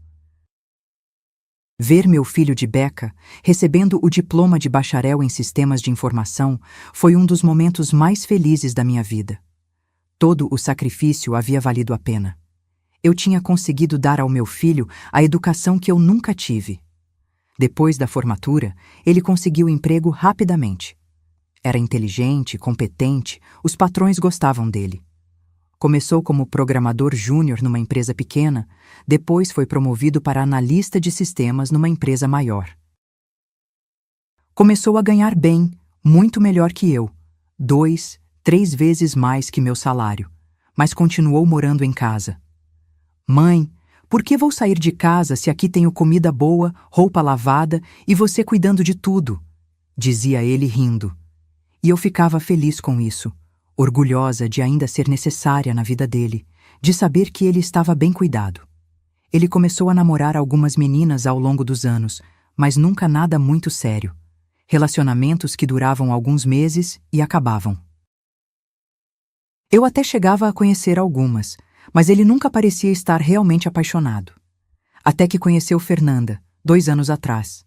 [SPEAKER 1] Ver meu filho de beca, recebendo o diploma de bacharel em sistemas de informação, foi um dos momentos mais felizes da minha vida. Todo o sacrifício havia valido a pena. Eu tinha conseguido dar ao meu filho a educação que eu nunca tive. Depois da formatura, ele conseguiu emprego rapidamente. Era inteligente, competente, os patrões gostavam dele. Começou como programador júnior numa empresa pequena, depois foi promovido para analista de sistemas numa empresa maior. Começou a ganhar bem, muito melhor que eu, 2, 3 vezes mais que meu salário, mas continuou morando em casa. Mãe, por que vou sair de casa se aqui tenho comida boa, roupa lavada e você cuidando de tudo? Dizia ele rindo. E eu ficava feliz com isso, orgulhosa de ainda ser necessária na vida dele, de saber que ele estava bem cuidado. Ele começou a namorar algumas meninas ao longo dos anos, mas nunca nada muito sério. Relacionamentos que duravam alguns meses e acabavam. Eu até chegava a conhecer algumas, mas ele nunca parecia estar realmente apaixonado. Até que conheceu Fernanda, 2 anos atrás.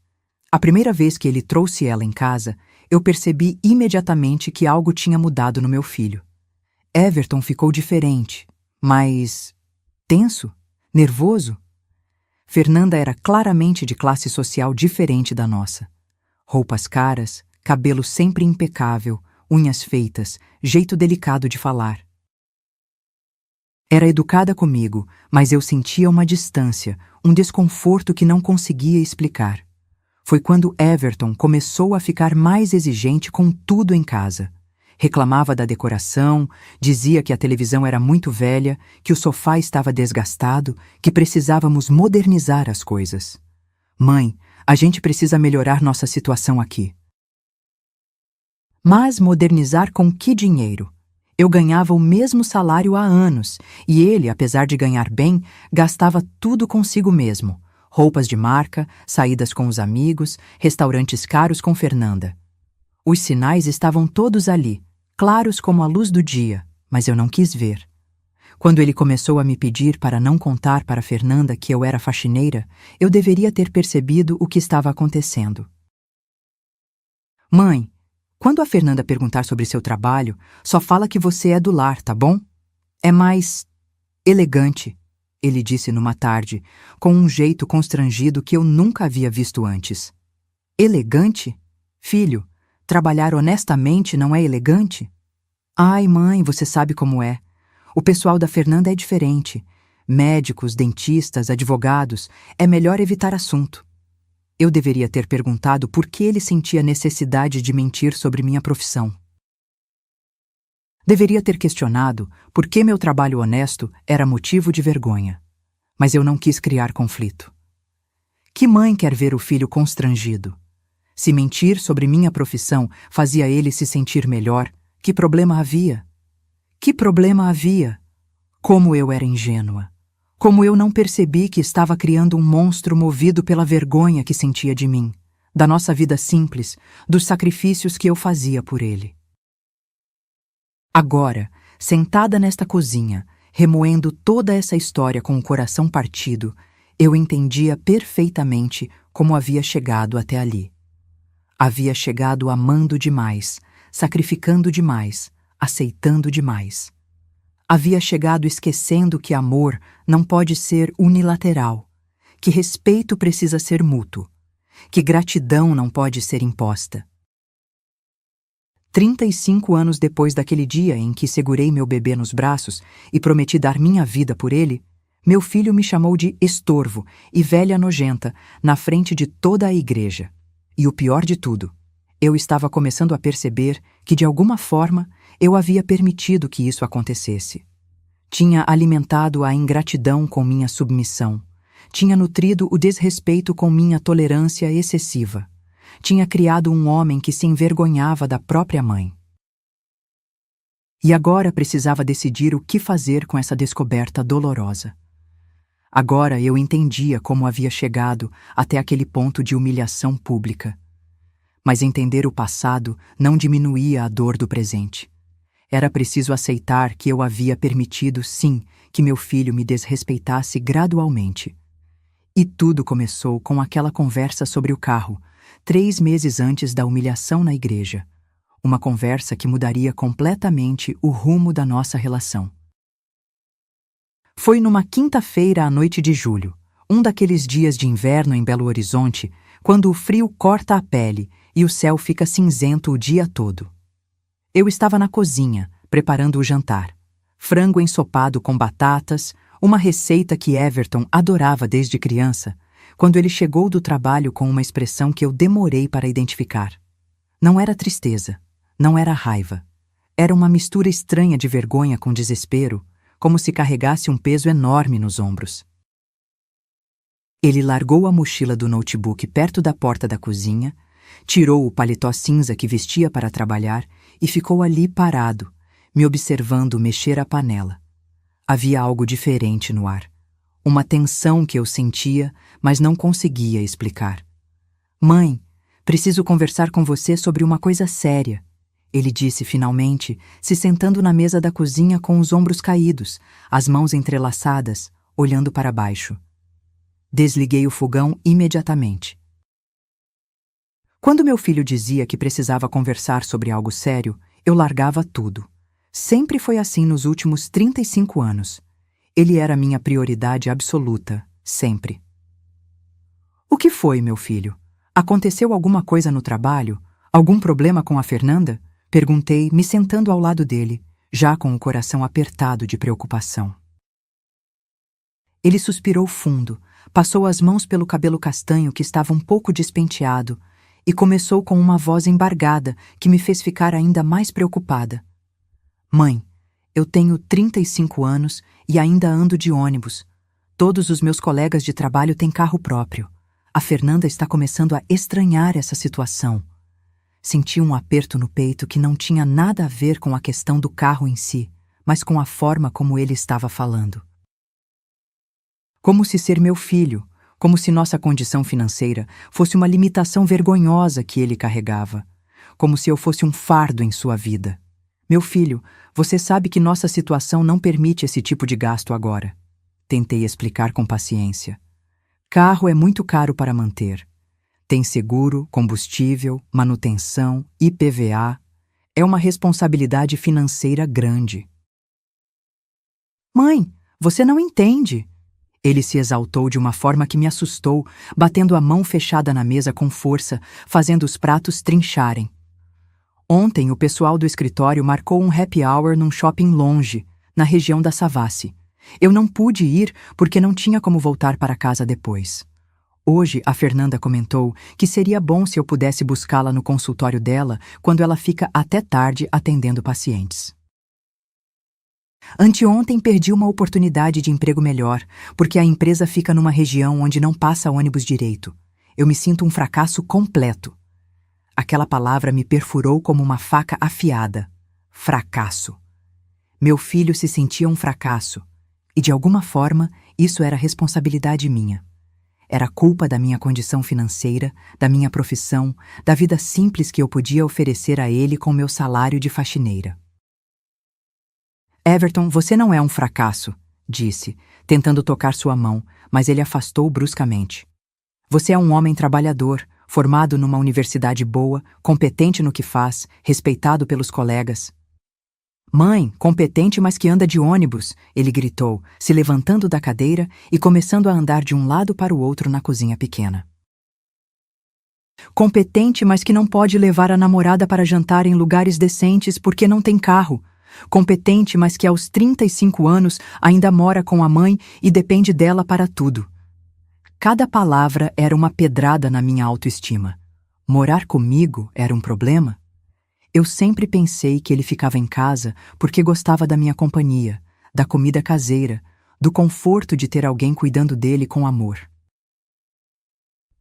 [SPEAKER 1] A primeira vez que ele trouxe ela em casa, eu percebi imediatamente que algo tinha mudado no meu filho. Everton ficou diferente, mas tenso, nervoso. Fernanda era claramente de classe social diferente da nossa. Roupas caras, cabelo sempre impecável, unhas feitas, jeito delicado de falar. Era educada comigo, mas eu sentia uma distância, um desconforto que não conseguia explicar. Foi quando Everton começou a ficar mais exigente com tudo em casa. Reclamava da decoração, dizia que a televisão era muito velha, que o sofá estava desgastado, que precisávamos modernizar as coisas. Mãe, a gente precisa melhorar nossa situação aqui. Mas modernizar com que dinheiro? Eu ganhava o mesmo salário há anos, e ele, apesar de ganhar bem, gastava tudo consigo mesmo. Roupas de marca, saídas com os amigos, restaurantes caros com Fernanda. Os sinais estavam todos ali, claros como a luz do dia, mas eu não quis ver. Quando ele começou a me pedir para não contar para Fernanda que eu era faxineira, eu deveria ter percebido o que estava acontecendo. Mãe, quando a Fernanda perguntar sobre seu trabalho, só fala que você é do lar, tá bom? É mais elegante, ele disse numa tarde, com um jeito constrangido que eu nunca havia visto antes. Elegante? Filho, trabalhar honestamente não é elegante? Ai, mãe, você sabe como é. O pessoal da Fernanda é diferente. Médicos, dentistas, advogados, é melhor evitar assunto. Eu deveria ter perguntado por que ele sentia necessidade de mentir sobre minha profissão. Deveria ter questionado por que meu trabalho honesto era motivo de vergonha. Mas eu não quis criar conflito. Que mãe quer ver o filho constrangido? Se mentir sobre minha profissão fazia ele se sentir melhor, que problema havia? Que problema havia? Como eu era ingênua! Como eu não percebi que estava criando um monstro movido pela vergonha que sentia de mim, da nossa vida simples, dos sacrifícios que eu fazia por ele. Agora, sentada nesta cozinha, remoendo toda essa história com o coração partido, eu entendia perfeitamente como havia chegado até ali. Havia chegado amando demais, sacrificando demais, aceitando demais. Havia chegado esquecendo que amor não pode ser unilateral, que respeito precisa ser mútuo, que gratidão não pode ser imposta. 35 anos depois daquele dia em que segurei meu bebê nos braços e prometi dar minha vida por ele, meu filho me chamou de estorvo e velha nojenta na frente de toda a igreja. E o pior de tudo, eu estava começando a perceber que, de alguma forma, eu havia permitido que isso acontecesse. Tinha alimentado a ingratidão com minha submissão. Tinha nutrido o desrespeito com minha tolerância excessiva. Tinha criado um homem que se envergonhava da própria mãe. E agora precisava decidir o que fazer com essa descoberta dolorosa. Agora eu entendia como havia chegado até aquele ponto de humilhação pública. Mas entender o passado não diminuía a dor do presente. Era preciso aceitar que eu havia permitido, sim, que meu filho me desrespeitasse gradualmente. E tudo começou com aquela conversa sobre o carro, 3 meses antes da humilhação na igreja. Uma conversa que mudaria completamente o rumo da nossa relação. Foi numa quinta-feira à noite de julho, um daqueles dias de inverno em Belo Horizonte, quando o frio corta a pele e o céu fica cinzento o dia todo. Eu estava na cozinha, preparando o jantar. Frango ensopado com batatas, uma receita que Everton adorava desde criança, quando ele chegou do trabalho com uma expressão que eu demorei para identificar. Não era tristeza, não era raiva. Era uma mistura estranha de vergonha com desespero, como se carregasse um peso enorme nos ombros. Ele largou a mochila do notebook perto da porta da cozinha, tirou o paletó cinza que vestia para trabalhar e ficou ali parado, me observando mexer a panela. Havia algo diferente no ar. uma tensão que eu sentia, mas não conseguia explicar. Mãe, preciso conversar com você sobre uma coisa séria, ele disse finalmente, se sentando na mesa da cozinha com os ombros caídos, as mãos entrelaçadas, olhando para baixo. Desliguei o fogão imediatamente. Quando meu filho dizia que precisava conversar sobre algo sério, eu largava tudo. Sempre foi assim nos últimos 35 anos. Ele era minha prioridade absoluta, sempre. O que foi, meu filho? Aconteceu alguma coisa no trabalho? Algum problema com a Fernanda? Perguntei, me sentando ao lado dele, já com o coração apertado de preocupação. Ele suspirou fundo, passou as mãos pelo cabelo castanho que estava um pouco despenteado e começou com uma voz embargada que me fez ficar ainda mais preocupada. Mãe, eu tenho 35 anos e ainda ando de ônibus. Todos os meus colegas de trabalho têm carro próprio. A Fernanda está começando a estranhar essa situação. Senti um aperto no peito que não tinha nada a ver com a questão do carro em si, mas com a forma como ele estava falando. Como se ser meu filho, como se nossa condição financeira fosse uma limitação vergonhosa que ele carregava, como se eu fosse um fardo em sua vida. Meu filho, você sabe que nossa situação não permite esse tipo de gasto agora. Tentei explicar com paciência. Carro é muito caro para manter. Tem seguro, combustível, manutenção, IPVA. É uma responsabilidade financeira grande. Mãe, você não entende. Ele se exaltou de uma forma que me assustou, batendo a mão fechada na mesa com força, fazendo os pratos trincharem. Ontem, o pessoal do escritório marcou um happy hour num shopping longe, na região da Savassi. Eu não pude ir porque não tinha como voltar para casa depois. Hoje, a Fernanda comentou que seria bom se eu pudesse buscá-la no consultório dela quando ela fica até tarde atendendo pacientes. Anteontem perdi uma oportunidade de emprego melhor, porque a empresa fica numa região onde não passa ônibus direito. Eu me sinto um fracasso completo. Aquela palavra me perfurou como uma faca afiada. Fracasso. Meu filho se sentia um fracasso, e de alguma forma isso era responsabilidade minha. Era culpa da minha condição financeira, da minha profissão, da vida simples que eu podia oferecer a ele com meu salário de faxineira. Everton, você não é um fracasso, disse, tentando tocar sua mão, mas ele afastou bruscamente. Você é um homem trabalhador, formado numa universidade boa, competente no que faz, respeitado pelos colegas. Mãe, competente mas que anda de ônibus, ele gritou, se levantando da cadeira e começando a andar de um lado para o outro na cozinha pequena. Competente mas que não pode levar a namorada para jantar em lugares decentes porque não tem carro. Competente mas que aos 35 anos ainda mora com a mãe e depende dela para tudo. Cada palavra era uma pedrada na minha autoestima. Morar comigo era um problema? Eu sempre pensei que ele ficava em casa porque gostava da minha companhia, da comida caseira, do conforto de ter alguém cuidando dele com amor.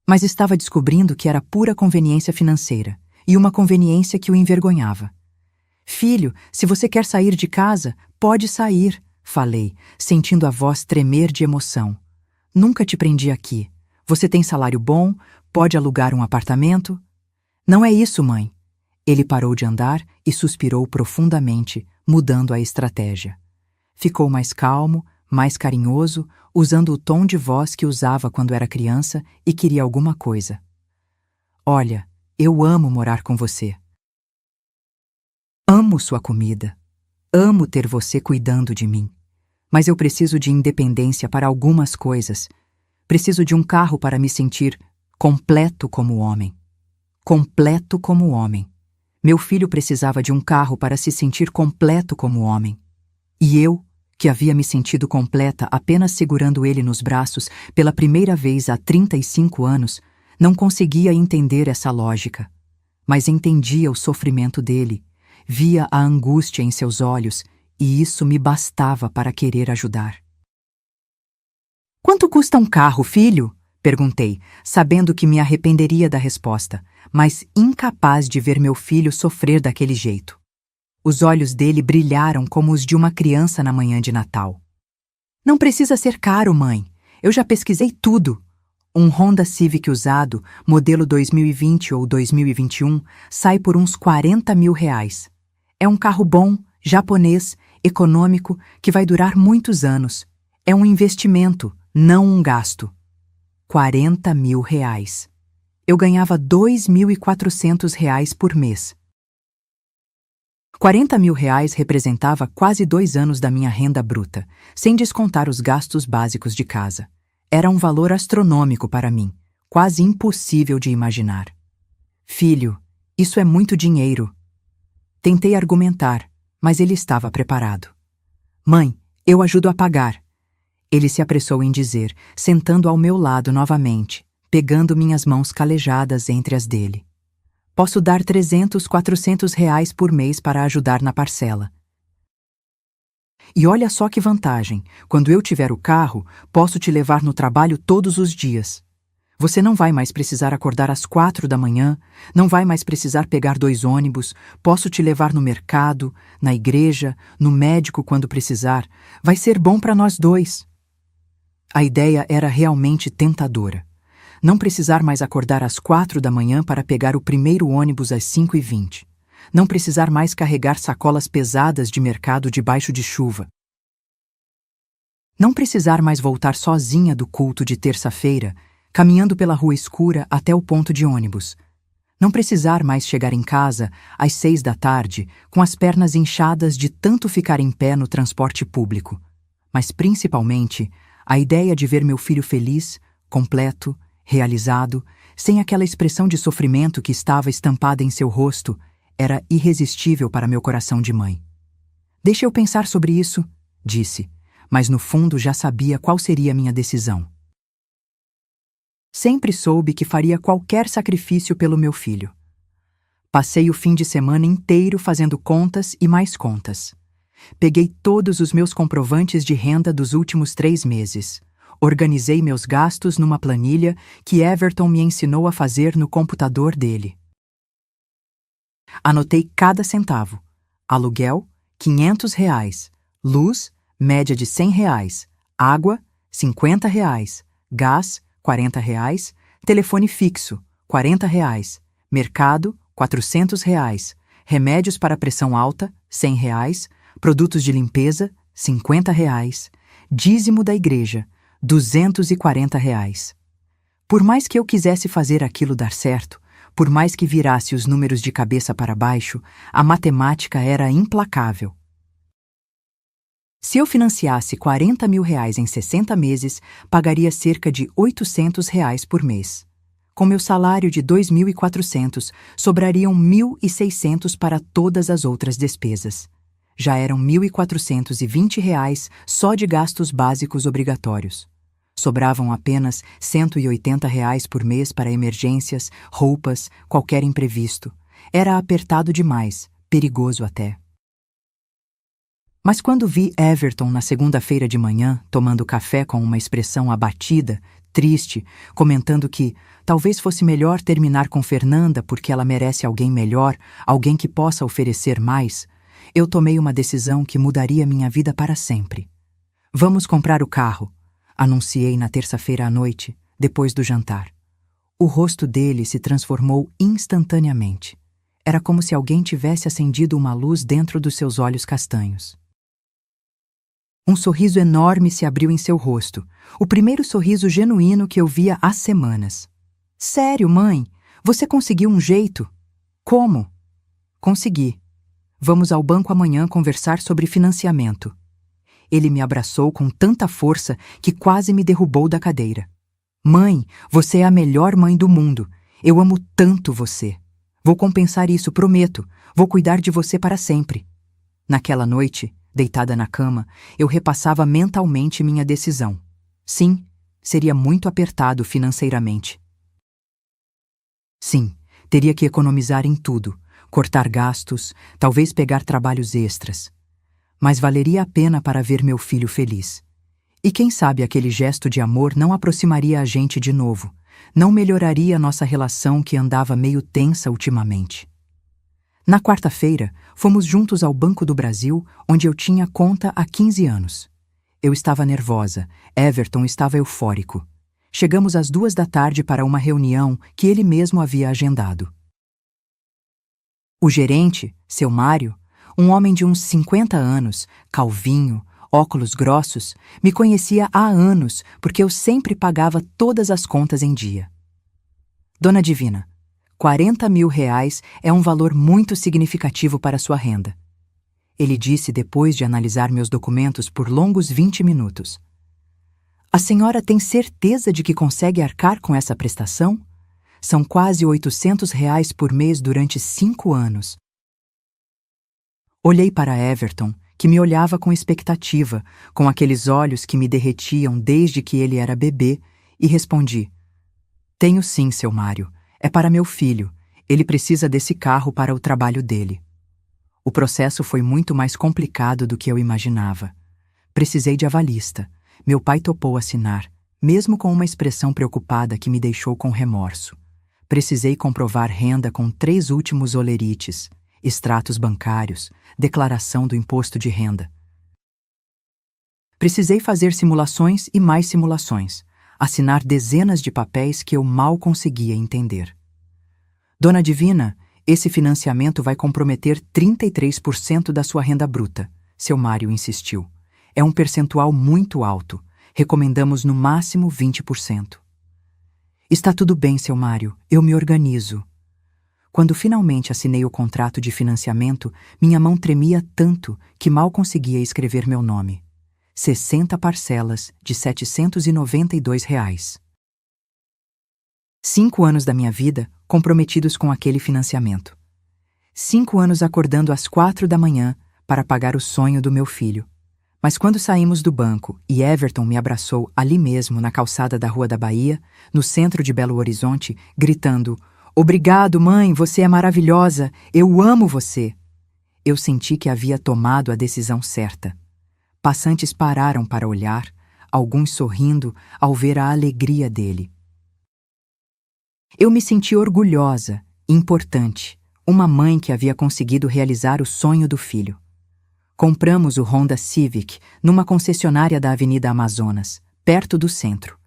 [SPEAKER 1] Mas estava descobrindo que era pura conveniência financeira, e uma conveniência que o envergonhava. Filho, se você quer sair de casa, pode sair, falei, sentindo a voz tremer de emoção. Nunca te prendi aqui. Você tem salário bom, pode alugar um apartamento. Não é isso, mãe. Ele parou de andar e suspirou profundamente, mudando a estratégia. Ficou mais calmo, mais carinhoso, usando o tom de voz que usava quando era criança e queria alguma coisa. Olha, eu amo morar com você. Amo sua comida. Amo ter você cuidando de mim. Mas eu preciso de independência para algumas coisas. Preciso de um carro para me sentir completo como homem. Completo como homem. Meu filho precisava de um carro para se sentir completo como homem. E eu, que havia me sentido completa apenas segurando ele nos braços pela primeira vez há 35 anos, não conseguia entender essa lógica. Mas entendia o sofrimento dele, via a angústia em seus olhos, e isso me bastava para querer ajudar. Quanto custa um carro, filho? Perguntei, sabendo que me arrependeria da resposta, mas incapaz de ver meu filho sofrer daquele jeito. Os olhos dele brilharam como os de uma criança na manhã de Natal. Não precisa ser caro, mãe. Eu já pesquisei tudo. Um Honda Civic usado, modelo 2020 ou 2021, sai por uns R$ 40.000. É um carro bom, japonês, econômico, que vai durar muitos anos. É um investimento, não um gasto. R$ 40.000. Eu ganhava R$ 2.400 por mês. R$ 40.000 representava quase 2 anos da minha renda bruta, sem descontar os gastos básicos de casa. Era um valor astronômico para mim, quase impossível de imaginar. Filho, isso é muito dinheiro. Tentei argumentar, mas ele estava preparado. Mãe, eu ajudo a pagar. Ele se apressou em dizer, sentando ao meu lado novamente, pegando minhas mãos calejadas entre as dele. Posso dar R$ 300, R$ 400 por mês para ajudar na parcela. E olha só que vantagem, quando eu tiver o carro, posso te levar no trabalho todos os dias. Você não vai mais precisar acordar às 4 da manhã, não vai mais precisar pegar 2 ônibus, posso te levar no mercado, na igreja, no médico quando precisar. Vai ser bom para nós dois. A ideia era realmente tentadora. Não precisar mais acordar às 4 da manhã para pegar o primeiro ônibus às 5h20. Não precisar mais carregar sacolas pesadas de mercado debaixo de chuva. Não precisar mais voltar sozinha do culto de terça-feira, caminhando pela rua escura até o ponto de ônibus. Não precisar mais chegar em casa às 6 da tarde, com as pernas inchadas de tanto ficar em pé no transporte público. Mas, principalmente, a ideia de ver meu filho feliz, completo, realizado, sem aquela expressão de sofrimento que estava estampada em seu rosto, era irresistível para meu coração de mãe. Deixa eu pensar sobre isso, disse, mas no fundo já sabia qual seria a minha decisão. Sempre soube que faria qualquer sacrifício pelo meu filho. Passei o fim de semana inteiro fazendo contas e mais contas. Peguei todos os meus comprovantes de renda dos últimos 3 meses. Organizei meus gastos numa planilha que Everton me ensinou a fazer no computador dele. Anotei cada centavo. Aluguel, R$ 500. Luz, média de R$ 100. Água, R$ 50. Gás, R$ 40. Telefone fixo, R$ 40. Mercado, R$ 400. Remédios para pressão alta, R$ 100. Produtos de limpeza, R$ 50. Dízimo da igreja, R$ 240. Por mais que eu quisesse fazer aquilo dar certo, por mais que virasse os números de cabeça para baixo, a matemática era implacável. Se eu financiasse R$ 40.000 em 60 meses, pagaria cerca de R$ 800 por mês. Com meu salário de R$ 2.400, sobrariam R$ 1.600 para todas as outras despesas. Já eram R$ 1.420 só de gastos básicos obrigatórios. Sobravam apenas R$ 180 por mês para emergências, roupas, qualquer imprevisto. Era apertado demais, perigoso até. Mas quando vi Everton na segunda-feira de manhã, tomando café com uma expressão abatida, triste, comentando que talvez fosse melhor terminar com Fernanda porque ela merece alguém melhor, alguém que possa oferecer mais, eu tomei uma decisão que mudaria minha vida para sempre. Vamos comprar o carro, anunciei na terça-feira à noite, depois do jantar. O rosto dele se transformou instantaneamente. Era como se alguém tivesse acendido uma luz dentro dos seus olhos castanhos. Um sorriso enorme se abriu em seu rosto, o primeiro sorriso genuíno que eu via há semanas. Sério, mãe? Você conseguiu um jeito? Como? Consegui. Vamos ao banco amanhã conversar sobre financiamento. Ele me abraçou com tanta força que quase me derrubou da cadeira. Mãe, você é a melhor mãe do mundo. Eu amo tanto você. Vou compensar isso, prometo. Vou cuidar de você para sempre. Naquela noite, deitada na cama, eu repassava mentalmente minha decisão. Sim, seria muito apertado financeiramente. Sim, teria que economizar em tudo, cortar gastos, talvez pegar trabalhos extras. Mas valeria a pena para ver meu filho feliz. E quem sabe aquele gesto de amor não aproximaria a gente de novo, não melhoraria nossa relação que andava meio tensa ultimamente. Na quarta-feira, fomos juntos ao Banco do Brasil, onde eu tinha conta há 15 anos. Eu estava nervosa. Everton estava eufórico. Chegamos às 2 da tarde para uma reunião que ele mesmo havia agendado. O gerente, seu Mário, um homem de uns 50 anos, calvinho, óculos grossos, me conhecia há anos porque eu sempre pagava todas as contas em dia. Dona Divina, R$ 40.000 é um valor muito significativo para sua renda. Ele disse depois de analisar meus documentos por longos 20 minutos. A senhora tem certeza de que consegue arcar com essa prestação? São quase R$ 800 por mês durante 5 anos. Olhei para Everton, que me olhava com expectativa, com aqueles olhos que me derretiam desde que ele era bebê, e respondi: Tenho sim, seu Mário. É para meu filho. Ele precisa desse carro para o trabalho dele. O processo foi muito mais complicado do que eu imaginava. Precisei de avalista. Meu pai topou assinar, mesmo com uma expressão preocupada que me deixou com remorso. Precisei comprovar renda com 3 últimos olerites, extratos bancários, declaração do imposto de renda. Precisei fazer simulações e mais simulações, assinar dezenas de papéis que eu mal conseguia entender. Dona Divina, esse financiamento vai comprometer 33% da sua renda bruta, seu Mário insistiu. É um percentual muito alto. Recomendamos no máximo 20%. Está tudo bem, seu Mário. Eu me organizo. Quando finalmente assinei o contrato de financiamento, minha mão tremia tanto que mal conseguia escrever meu nome. 60 parcelas de R$ 792. 5 anos da minha vida comprometidos com aquele financiamento. 5 anos acordando às 4 da manhã para pagar o sonho do meu filho. Mas quando saímos do banco e Everton me abraçou ali mesmo na calçada da Rua da Bahia, no centro de Belo Horizonte, gritando: Obrigado, mãe, você é maravilhosa, eu amo você. Eu senti que havia tomado a decisão certa. Passantes pararam para olhar, alguns sorrindo ao ver a alegria dele. Eu me senti orgulhosa, importante, uma mãe que havia conseguido realizar o sonho do filho. Compramos o Honda Civic numa concessionária da Avenida Amazonas, perto do centro.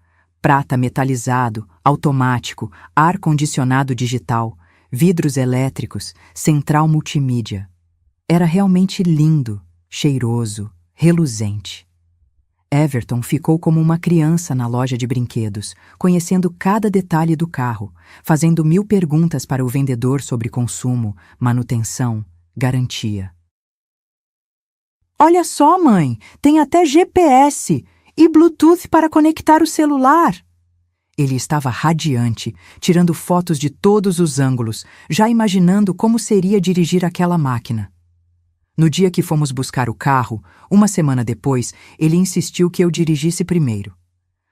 [SPEAKER 1] Prata metalizado, automático, ar-condicionado digital, vidros elétricos, central multimídia. Era realmente lindo, cheiroso, reluzente. Everton ficou como uma criança na loja de brinquedos, conhecendo cada detalhe do carro, fazendo 1000 perguntas para o vendedor sobre consumo, manutenção, garantia. Olha só, mãe, tem até GPS e Bluetooth para conectar o celular. Ele estava radiante, tirando fotos de todos os ângulos, já imaginando como seria dirigir aquela máquina. No dia que fomos buscar o carro, uma semana depois, ele insistiu que eu dirigisse primeiro.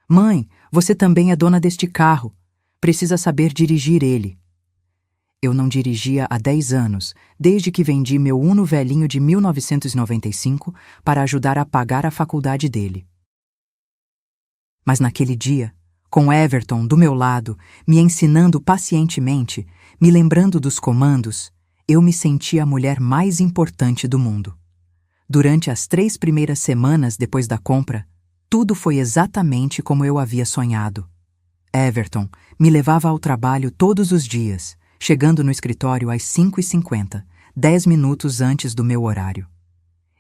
[SPEAKER 1] Mãe, você também é dona deste carro. Precisa saber dirigir ele. Eu não dirigia há 10 anos, desde que vendi meu Uno velhinho de 1995 para ajudar a pagar a faculdade dele. Mas naquele dia, com Everton do meu lado, me ensinando pacientemente, me lembrando dos comandos, eu me senti a mulher mais importante do mundo. Durante as 3 primeiras semanas depois da compra, tudo foi exatamente como eu havia sonhado. Everton me levava ao trabalho todos os dias, chegando no escritório às 5h50, 10 minutos antes do meu horário.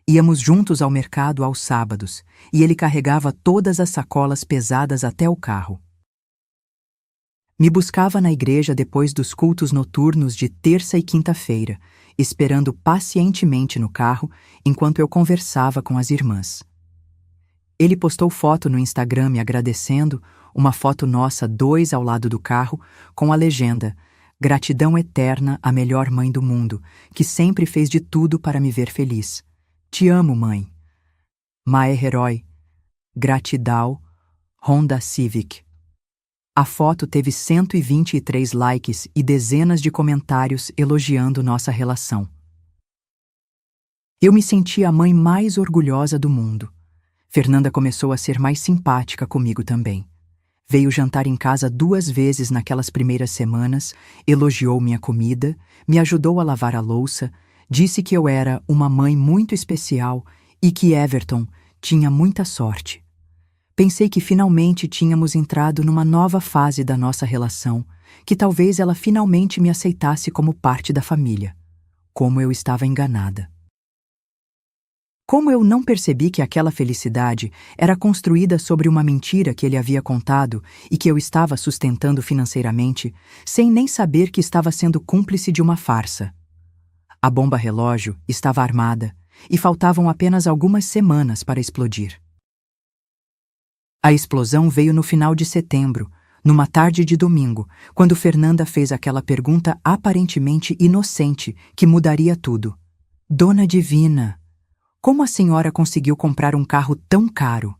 [SPEAKER 1] Íamos juntos ao mercado aos sábados, e ele carregava todas as sacolas pesadas até o carro. Me buscava na igreja depois dos cultos noturnos de terça e quinta-feira, esperando pacientemente no carro enquanto eu conversava com as irmãs. Ele postou foto no Instagram me agradecendo, uma foto nossa 2 ao lado do carro, com a legenda: Gratidão eterna à melhor mãe do mundo, que sempre fez de tudo para me ver feliz. Te amo, mãe. Mae Herói. Gratidão. Honda Civic. A foto teve 123 likes e dezenas de comentários elogiando nossa relação. Eu me senti a mãe mais orgulhosa do mundo. Fernanda começou a ser mais simpática comigo também. Veio jantar em casa 2 vezes naquelas primeiras semanas, elogiou minha comida, me ajudou a lavar a louça, disse que eu era uma mãe muito especial e que Everton Tinha muita sorte. Pensei que finalmente tínhamos entrado numa nova fase da nossa relação, que talvez ela finalmente me aceitasse como parte da família. Como eu estava enganada. Como eu não percebi que aquela felicidade era construída sobre uma mentira que ele havia contado e que eu estava sustentando financeiramente, sem nem saber que estava sendo cúmplice de uma farsa. A bomba relógio estava armada e faltavam apenas algumas semanas para explodir. A explosão veio no final de setembro, numa tarde de domingo, quando Fernanda fez aquela pergunta aparentemente inocente que mudaria tudo. Dona Divina, como a senhora conseguiu comprar um carro tão caro?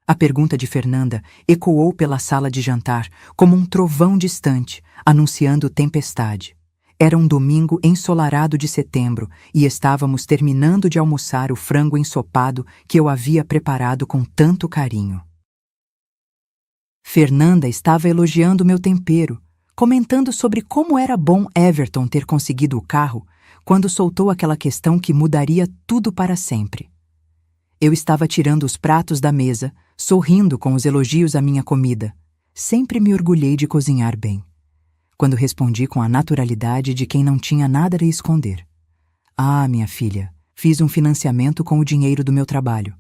[SPEAKER 1] A pergunta de Fernanda ecoou pela sala de jantar como um trovão distante, anunciando tempestade. Era um domingo ensolarado de setembro e estávamos terminando de almoçar o frango ensopado que eu havia preparado com tanto carinho. Fernanda estava elogiando meu tempero, comentando sobre como era bom Everton ter conseguido o carro, quando soltou aquela questão que mudaria tudo para sempre. Eu estava tirando os pratos da mesa, sorrindo com os elogios à minha comida. Sempre me orgulhei de cozinhar bem. Quando respondi com a naturalidade de quem não tinha nada a esconder. Ah, minha filha, fiz um financiamento com o dinheiro do meu trabalho.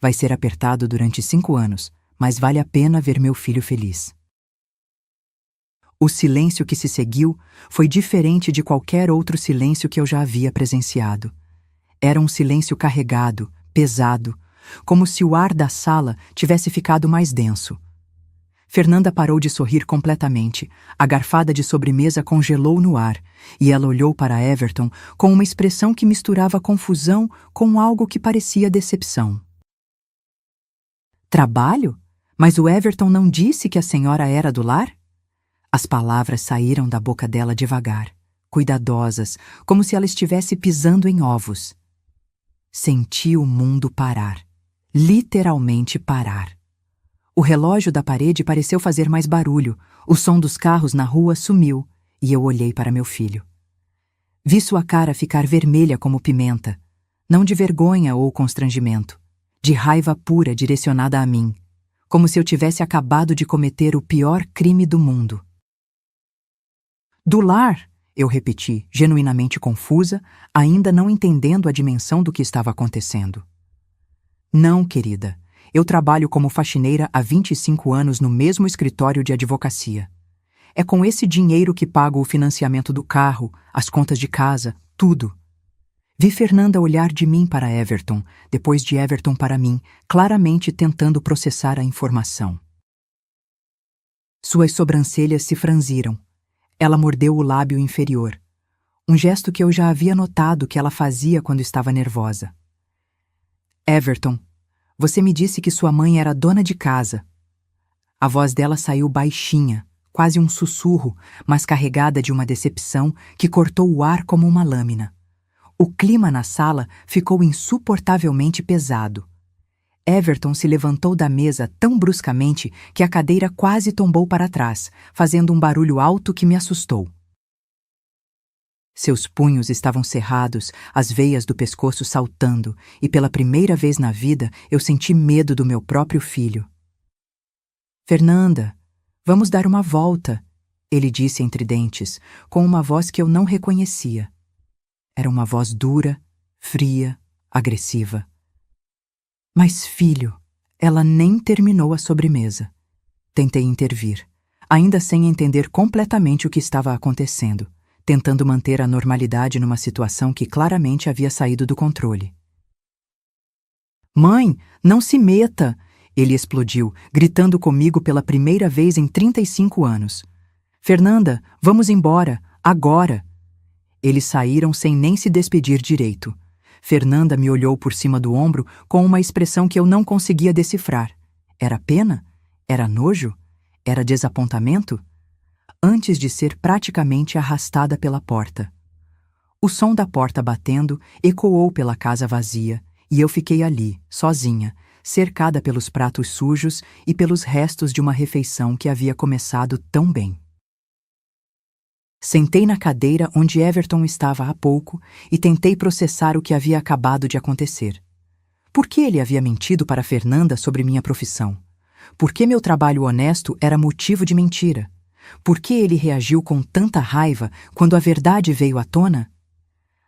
[SPEAKER 1] Vai ser apertado durante 5 anos, mas vale a pena ver meu filho feliz. O silêncio que se seguiu foi diferente de qualquer outro silêncio que eu já havia presenciado. Era um silêncio carregado, pesado, como se o ar da sala tivesse ficado mais denso. Fernanda parou de sorrir completamente, a garfada de sobremesa congelou no ar, e ela olhou para Everton com uma expressão que misturava confusão com algo que parecia decepção. Trabalho? Mas o Everton não disse que a senhora era do lar? As palavras saíram da boca dela devagar, cuidadosas, como se ela estivesse pisando em ovos. Senti o mundo parar, literalmente parar. O relógio da parede pareceu fazer mais barulho, o som dos carros na rua sumiu, e eu olhei para meu filho. Vi sua cara ficar vermelha como pimenta, não de vergonha ou constrangimento, de raiva pura direcionada a mim, como se eu tivesse acabado de cometer o pior crime do mundo. Do lar, eu repeti, genuinamente confusa, ainda não entendendo a dimensão do que estava acontecendo. Não, querida. Eu trabalho como faxineira há 25 anos no mesmo escritório de advocacia. É com esse dinheiro que pago o financiamento do carro, as contas de casa, tudo. Vi Fernanda olhar de mim para Everton, depois de Everton para mim, claramente tentando processar a informação. Suas sobrancelhas se franziram. Ela mordeu o lábio inferior. Um gesto que eu já havia notado que ela fazia quando estava nervosa. Everton, você me disse que sua mãe era dona de casa. A voz dela saiu baixinha, quase um sussurro, mas carregada de uma decepção que cortou o ar como uma lâmina. O clima na sala ficou insuportavelmente pesado. Everton se levantou da mesa tão bruscamente que a cadeira quase tombou para trás, fazendo um barulho alto que me assustou. Seus punhos estavam cerrados, as veias do pescoço saltando, e pela primeira vez na vida eu senti medo do meu próprio filho. Fernanda, vamos dar uma volta, ele disse entre dentes, com uma voz que eu não reconhecia. Era uma voz dura, fria, agressiva. Mas, filho, ela nem terminou a sobremesa. Tentei intervir, ainda sem entender completamente o que estava acontecendo, tentando manter a normalidade numa situação que claramente havia saído do controle. Mãe, não se meta! Ele explodiu, gritando comigo pela primeira vez em 35 anos. Fernanda, vamos embora, agora! Eles saíram sem nem se despedir direito. Fernanda me olhou por cima do ombro com uma expressão que eu não conseguia decifrar. Era pena? Era nojo? Era desapontamento? Antes de ser praticamente arrastada pela porta. O som da porta batendo ecoou pela casa vazia, e eu fiquei ali, sozinha, cercada pelos pratos sujos e pelos restos de uma refeição que havia começado tão bem. Sentei na cadeira onde Everton estava há pouco e tentei processar o que havia acabado de acontecer. Por que ele havia mentido para Fernanda sobre minha profissão? Por que meu trabalho honesto era motivo de mentira? Por que ele reagiu com tanta raiva quando a verdade veio à tona?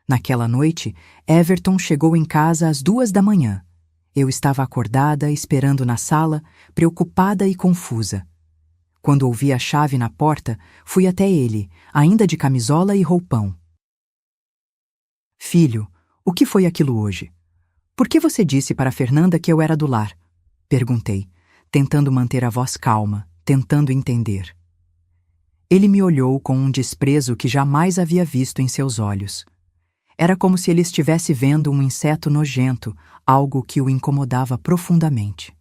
[SPEAKER 1] Naquela noite, Everton chegou em casa às 2 da manhã. Eu estava acordada, esperando na sala, preocupada e confusa. Quando ouvi a chave na porta, fui até ele, ainda de camisola e roupão. Filho, o que foi aquilo hoje? Por que você disse para Fernanda que eu era do lar? Perguntei, tentando manter a voz calma, tentando entender. Ele me olhou com um desprezo que jamais havia visto em seus olhos. Era como se ele estivesse vendo um inseto nojento, algo que o incomodava profundamente.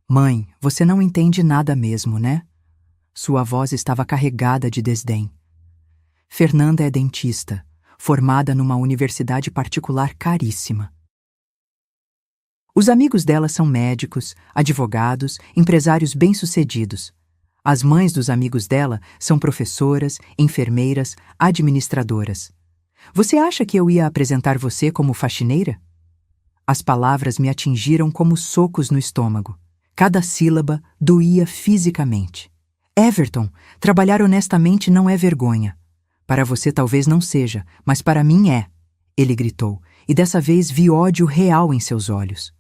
[SPEAKER 1] Mãe, você não entende nada mesmo, né? Sua voz estava carregada de desdém. Fernanda é dentista, formada numa universidade particular caríssima. Os amigos dela são médicos, advogados, empresários bem-sucedidos. As mães dos amigos dela são professoras, enfermeiras, administradoras. Você acha que eu ia apresentar você como faxineira? As palavras me atingiram como socos no estômago. Cada sílaba doía fisicamente. Everton, trabalhar honestamente não é vergonha. Para você talvez não seja, mas para mim é, ele gritou, e dessa vez vi ódio real em seus olhos.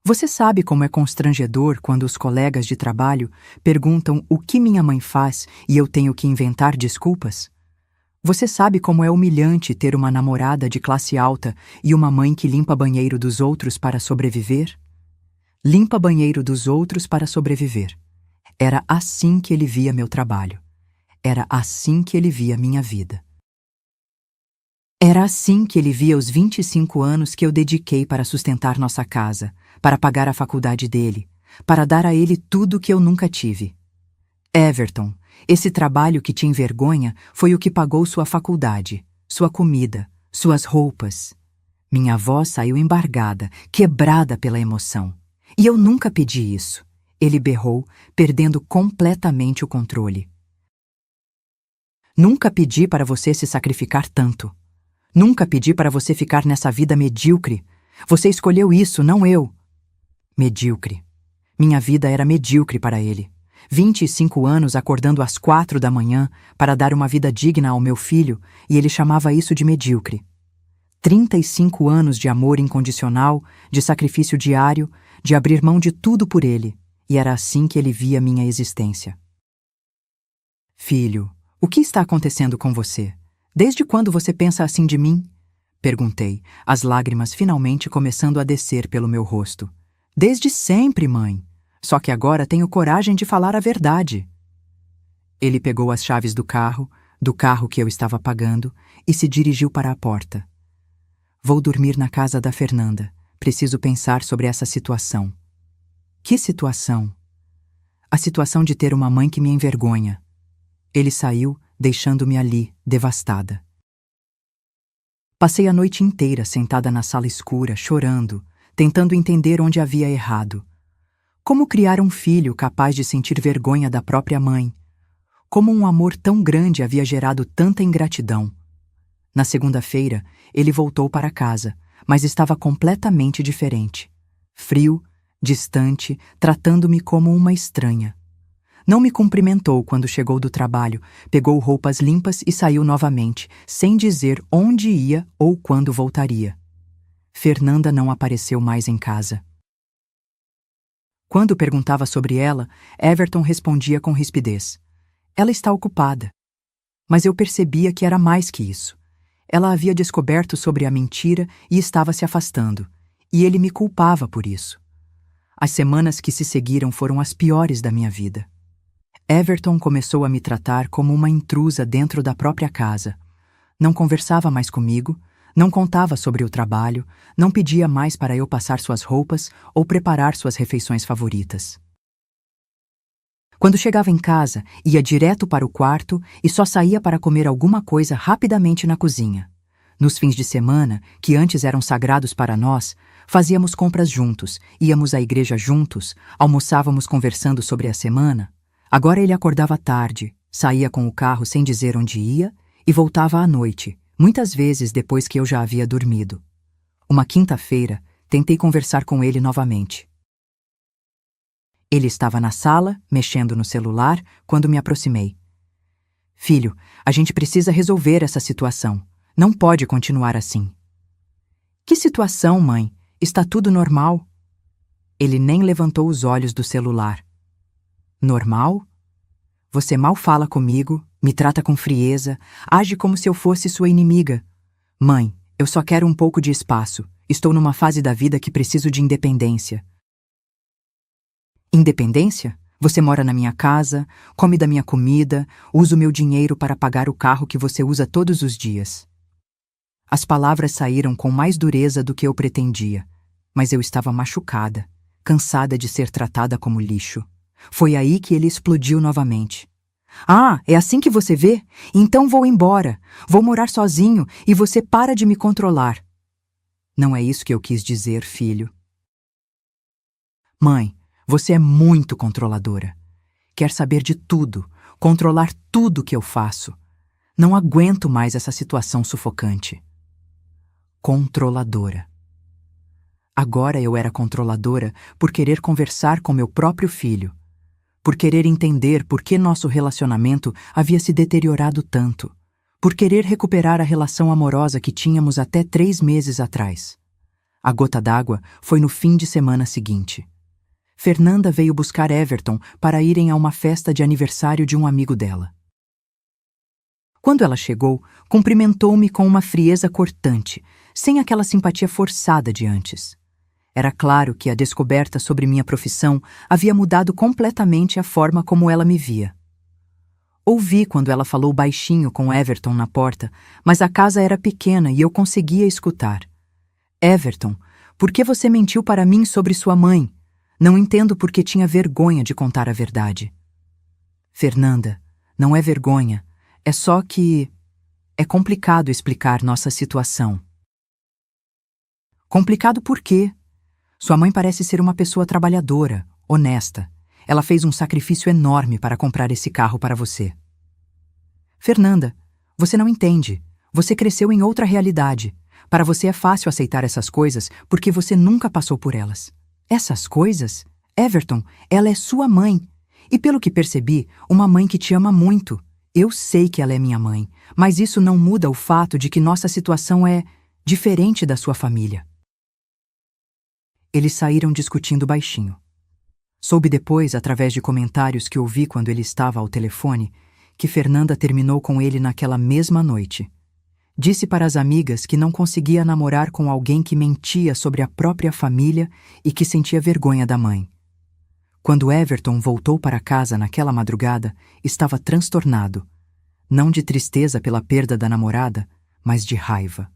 [SPEAKER 1] Você sabe como é constrangedor quando os colegas de trabalho perguntam o que minha mãe faz e eu tenho que inventar desculpas? Você sabe como é humilhante ter uma namorada de classe alta e uma mãe que limpa banheiro dos outros para sobreviver? Limpa banheiro dos outros para sobreviver. Era assim que ele via meu trabalho. Era assim que ele via minha vida. Era assim que ele via os 25 anos que eu dediquei para sustentar nossa casa, para pagar a faculdade dele, para dar a ele tudo que eu nunca tive. Everton, esse trabalho que te envergonha foi o que pagou sua faculdade, sua comida, suas roupas. Minha voz saiu embargada, quebrada pela emoção. E eu nunca pedi isso. Ele berrou, perdendo completamente o controle. Nunca pedi para você se sacrificar tanto. Nunca pedi para você ficar nessa vida medíocre. Você escolheu isso, não eu. Medíocre. Minha vida era medíocre para ele. 25 anos acordando às 4 da manhã para dar uma vida digna ao meu filho, e ele chamava isso de medíocre. 35 anos de amor incondicional, de sacrifício diário, de abrir mão de tudo por ele, e era assim que ele via minha existência. Filho, o que está acontecendo com você? Desde quando você pensa assim de mim? Perguntei, as lágrimas finalmente começando a descer pelo meu rosto. Desde sempre, mãe. Só que agora tenho coragem de falar a verdade. Ele pegou as chaves do carro que eu estava pagando, e se dirigiu para a porta. Vou dormir na casa da Fernanda. Preciso pensar sobre essa situação. Que situação? A situação de ter uma mãe que me envergonha. Ele saiu, deixando-me ali, devastada. Passei a noite inteira sentada na sala escura, chorando, tentando entender onde havia errado. Como criar um filho capaz de sentir vergonha da própria mãe? Como um amor tão grande havia gerado tanta ingratidão? Na segunda-feira, ele voltou para casa, mas estava completamente diferente. Frio, distante, tratando-me como uma estranha. Não me cumprimentou quando chegou do trabalho, pegou roupas limpas e saiu novamente, sem dizer onde ia ou quando voltaria. Fernanda não apareceu mais em casa. Quando perguntava sobre ela, Everton respondia com rispidez. Ela está ocupada. Mas eu percebia que era mais que isso. Ela havia descoberto sobre a mentira e estava se afastando, e ele me culpava por isso. As semanas que se seguiram foram as piores da minha vida. Everton começou a me tratar como uma intrusa dentro da própria casa. Não conversava mais comigo, não contava sobre o trabalho, não pedia mais para eu passar suas roupas ou preparar suas refeições favoritas. Quando chegava em casa, ia direto para o quarto e só saía para comer alguma coisa rapidamente na cozinha. Nos fins de semana, que antes eram sagrados para nós, fazíamos compras juntos, íamos à igreja juntos, almoçávamos conversando sobre a semana. Agora ele acordava tarde, saía com o carro sem dizer onde ia e voltava à noite, muitas vezes depois que eu já havia dormido. Uma quinta-feira, tentei conversar com ele novamente. Ele estava na sala, mexendo no celular, quando me aproximei. Filho, a gente precisa resolver essa situação. Não pode continuar assim. Que situação, mãe? Está tudo normal? Ele nem levantou os olhos do celular. Normal? Você mal fala comigo, me trata com frieza, age como se eu fosse sua inimiga. Mãe, eu só quero um pouco de espaço. Estou numa fase da vida que preciso de independência. Independência? Você mora na minha casa, come da minha comida, usa o meu dinheiro para pagar o carro que você usa todos os dias. As palavras saíram com mais dureza do que eu pretendia, mas eu estava machucada, cansada de ser tratada como lixo. Foi aí que ele explodiu novamente. Ah, é assim que você vê? Então vou embora. Vou morar sozinho e você para de me controlar. Não é isso que eu quis dizer, filho. Mãe, você é muito controladora. Quer saber de tudo, controlar tudo que eu faço. Não aguento mais essa situação sufocante. Controladora. Agora eu era controladora por querer conversar com meu próprio filho, por querer entender por que nosso relacionamento havia se deteriorado tanto, por querer recuperar a relação amorosa que tínhamos até 3 meses atrás. A gota d'água foi no fim de semana seguinte. Fernanda veio buscar Everton para irem a uma festa de aniversário de um amigo dela. Quando ela chegou, cumprimentou-me com uma frieza cortante, sem aquela simpatia forçada de antes. Era claro que a descoberta sobre minha profissão havia mudado completamente a forma como ela me via. Ouvi quando ela falou baixinho com Everton na porta, mas a casa era pequena e eu conseguia escutar. Everton, por que você mentiu para mim sobre sua mãe? Não entendo por que tinha vergonha de contar a verdade. Fernanda, não é vergonha, é só que é complicado explicar nossa situação. Complicado por quê? Sua mãe parece ser uma pessoa trabalhadora, honesta. Ela fez um sacrifício enorme para comprar esse carro para você. Fernanda, você não entende. Você cresceu em outra realidade. Para você é fácil aceitar essas coisas porque você nunca passou por elas. Essas coisas? Everton, ela é sua mãe. E pelo que percebi, uma mãe que te ama muito. Eu sei que ela é minha mãe, mas isso não muda o fato de que nossa situação é diferente da sua família. Eles saíram discutindo baixinho. Soube depois, através de comentários que ouvi quando ele estava ao telefone, que Fernanda terminou com ele naquela mesma noite. Disse para as amigas que não conseguia namorar com alguém que mentia sobre a própria família e que sentia vergonha da mãe. Quando Everton voltou para casa naquela madrugada, estava transtornado. Não de tristeza pela perda da namorada, mas de raiva.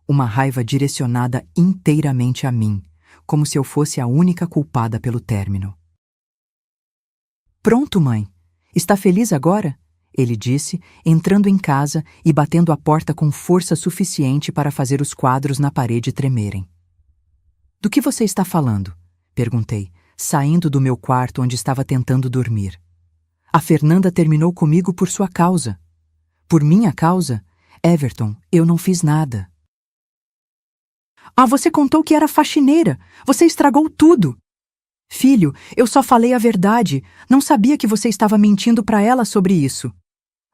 [SPEAKER 1] Uma raiva direcionada inteiramente a mim, como se eu fosse a única culpada pelo término. Pronto, mãe. Está feliz agora? Ele disse, entrando em casa e batendo a porta com força suficiente para fazer os quadros na parede tremerem. Do que você está falando? Perguntei, saindo do meu quarto onde estava tentando dormir. A Fernanda terminou comigo por sua causa. Por minha causa? Everton, eu não fiz nada. Ah, você contou que era faxineira. Você estragou tudo. Filho, eu só falei a verdade. Não sabia que você estava mentindo para ela sobre isso.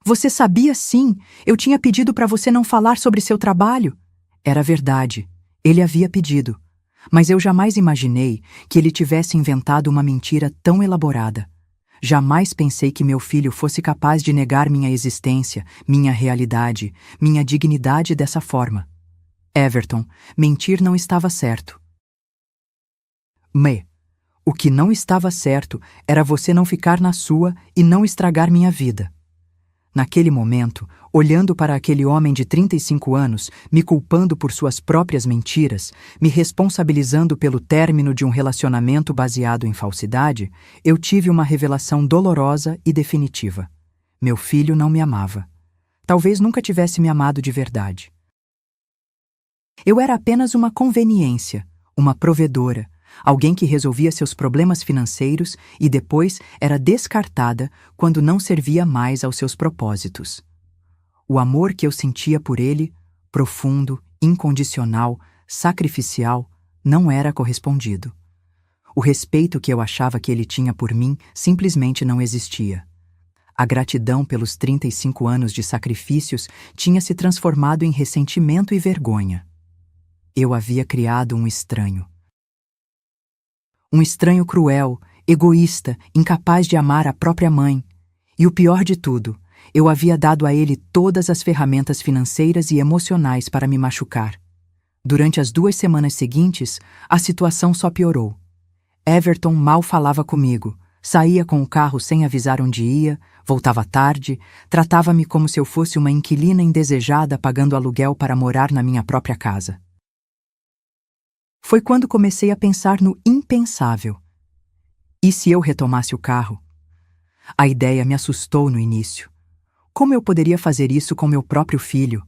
[SPEAKER 1] Você sabia sim. Eu tinha pedido para você não falar sobre seu trabalho. Era verdade. Ele havia pedido. Mas eu jamais imaginei que ele tivesse inventado uma mentira tão elaborada. Jamais pensei que meu filho fosse capaz de negar minha existência, minha realidade, minha dignidade dessa forma. Everton, mentir não estava certo. O que não estava certo era você não ficar na sua e não estragar minha vida. Naquele momento, olhando para aquele homem de 35 anos, me culpando por suas próprias mentiras, me responsabilizando pelo término de um relacionamento baseado em falsidade, eu tive uma revelação dolorosa e definitiva. Meu filho não me amava. Talvez nunca tivesse me amado de verdade. Eu era apenas uma conveniência, uma provedora, alguém que resolvia seus problemas financeiros e depois era descartada quando não servia mais aos seus propósitos. O amor que eu sentia por ele, profundo, incondicional, sacrificial, não era correspondido. O respeito que eu achava que ele tinha por mim simplesmente não existia. A gratidão pelos 35 anos de sacrifícios tinha se transformado em ressentimento e vergonha. Eu havia criado um estranho. Um estranho cruel, egoísta, incapaz de amar a própria mãe. E o pior de tudo, eu havia dado a ele todas as ferramentas financeiras e emocionais para me machucar. Durante as 2 semanas seguintes, a situação só piorou. Everton mal falava comigo, saía com o carro sem avisar onde ia, voltava tarde, tratava-me como se eu fosse uma inquilina indesejada pagando aluguel para morar na minha própria casa. Foi quando comecei a pensar no impensável. E se eu retomasse o carro? A ideia me assustou no início. Como eu poderia fazer isso com meu próprio filho?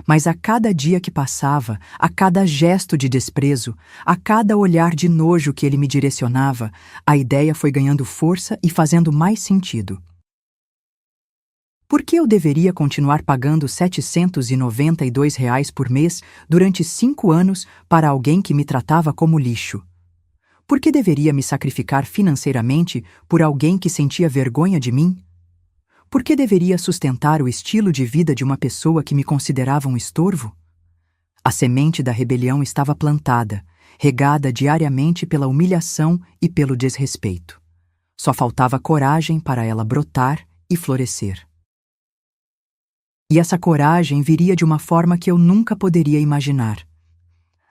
[SPEAKER 1] Mas a cada dia que passava, a cada gesto de desprezo, a cada olhar de nojo que ele me direcionava, a ideia foi ganhando força e fazendo mais sentido. Por que eu deveria continuar pagando R$ 792 por mês durante 5 anos para alguém que me tratava como lixo? Por que deveria me sacrificar financeiramente por alguém que sentia vergonha de mim? Por que deveria sustentar o estilo de vida de uma pessoa que me considerava um estorvo? A semente da rebelião estava plantada, regada diariamente pela humilhação e pelo desrespeito. Só faltava coragem para ela brotar e florescer. E essa coragem viria de uma forma que eu nunca poderia imaginar.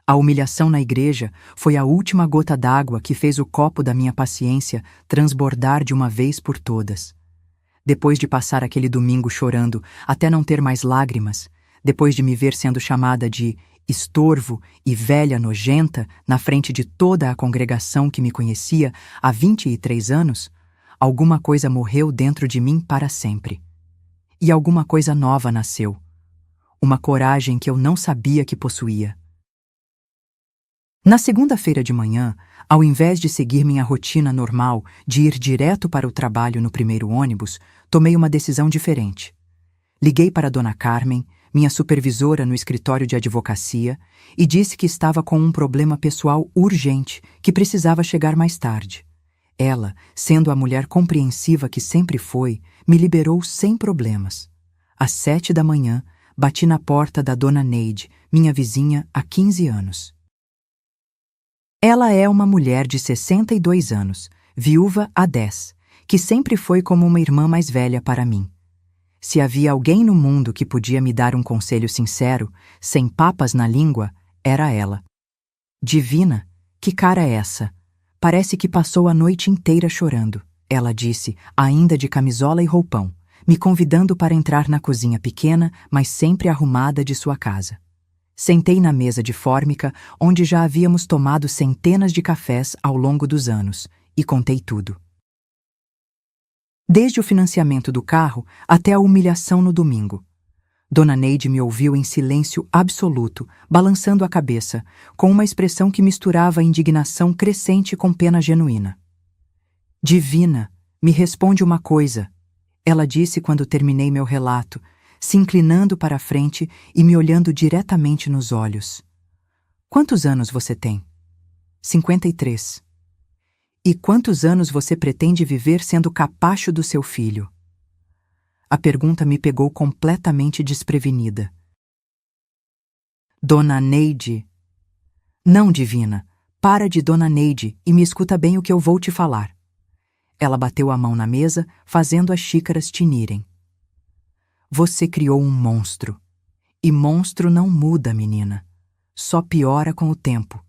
[SPEAKER 1] A humilhação na igreja foi a última gota d'água que fez o copo da minha paciência transbordar de uma vez por todas. Depois de passar aquele domingo chorando até não ter mais lágrimas, depois de me ver sendo chamada de estorvo e velha nojenta na frente de toda a congregação que me conhecia há 23 anos, alguma coisa morreu dentro de mim para sempre. E alguma coisa nova nasceu. Uma coragem que eu não sabia que possuía. Na segunda-feira de manhã, ao invés de seguir minha rotina normal de ir direto para o trabalho no primeiro ônibus, tomei uma decisão diferente. Liguei para Dona Carmen, minha supervisora no escritório de advocacia, e disse que estava com um problema pessoal urgente, que precisava chegar mais tarde. Ela, sendo a mulher compreensiva que sempre foi, me liberou sem problemas. Às 7 da manhã, bati na porta da Dona Neide, minha vizinha há 15 anos. Ela é uma mulher de 62 anos, viúva há 10, que sempre foi como uma irmã mais velha para mim. Se havia alguém no mundo que podia me dar um conselho sincero, sem papas na língua, era ela. Divina, que cara é essa? Parece que passou a noite inteira chorando, ela disse, ainda de camisola e roupão, me convidando para entrar na cozinha pequena, mas sempre arrumada de sua casa. Sentei na mesa de fórmica, onde já havíamos tomado centenas de cafés ao longo dos anos, e contei tudo. Desde o financiamento do carro até a humilhação no domingo. Dona Neide me ouviu em silêncio absoluto, balançando a cabeça, com uma expressão que misturava indignação crescente com pena genuína. Divina, me responde uma coisa, ela disse quando terminei meu relato, se inclinando para a frente e me olhando diretamente nos olhos. Quantos anos você tem? 53. E quantos anos você pretende viver sendo capacho do seu filho? A pergunta me pegou completamente desprevenida. Dona Neide. Não, Divina, para de Dona Neide e me escuta bem o que eu vou te falar. Ela bateu a mão na mesa, fazendo as xícaras tinirem. Você criou um monstro. E monstro não muda, menina. Só piora com o tempo.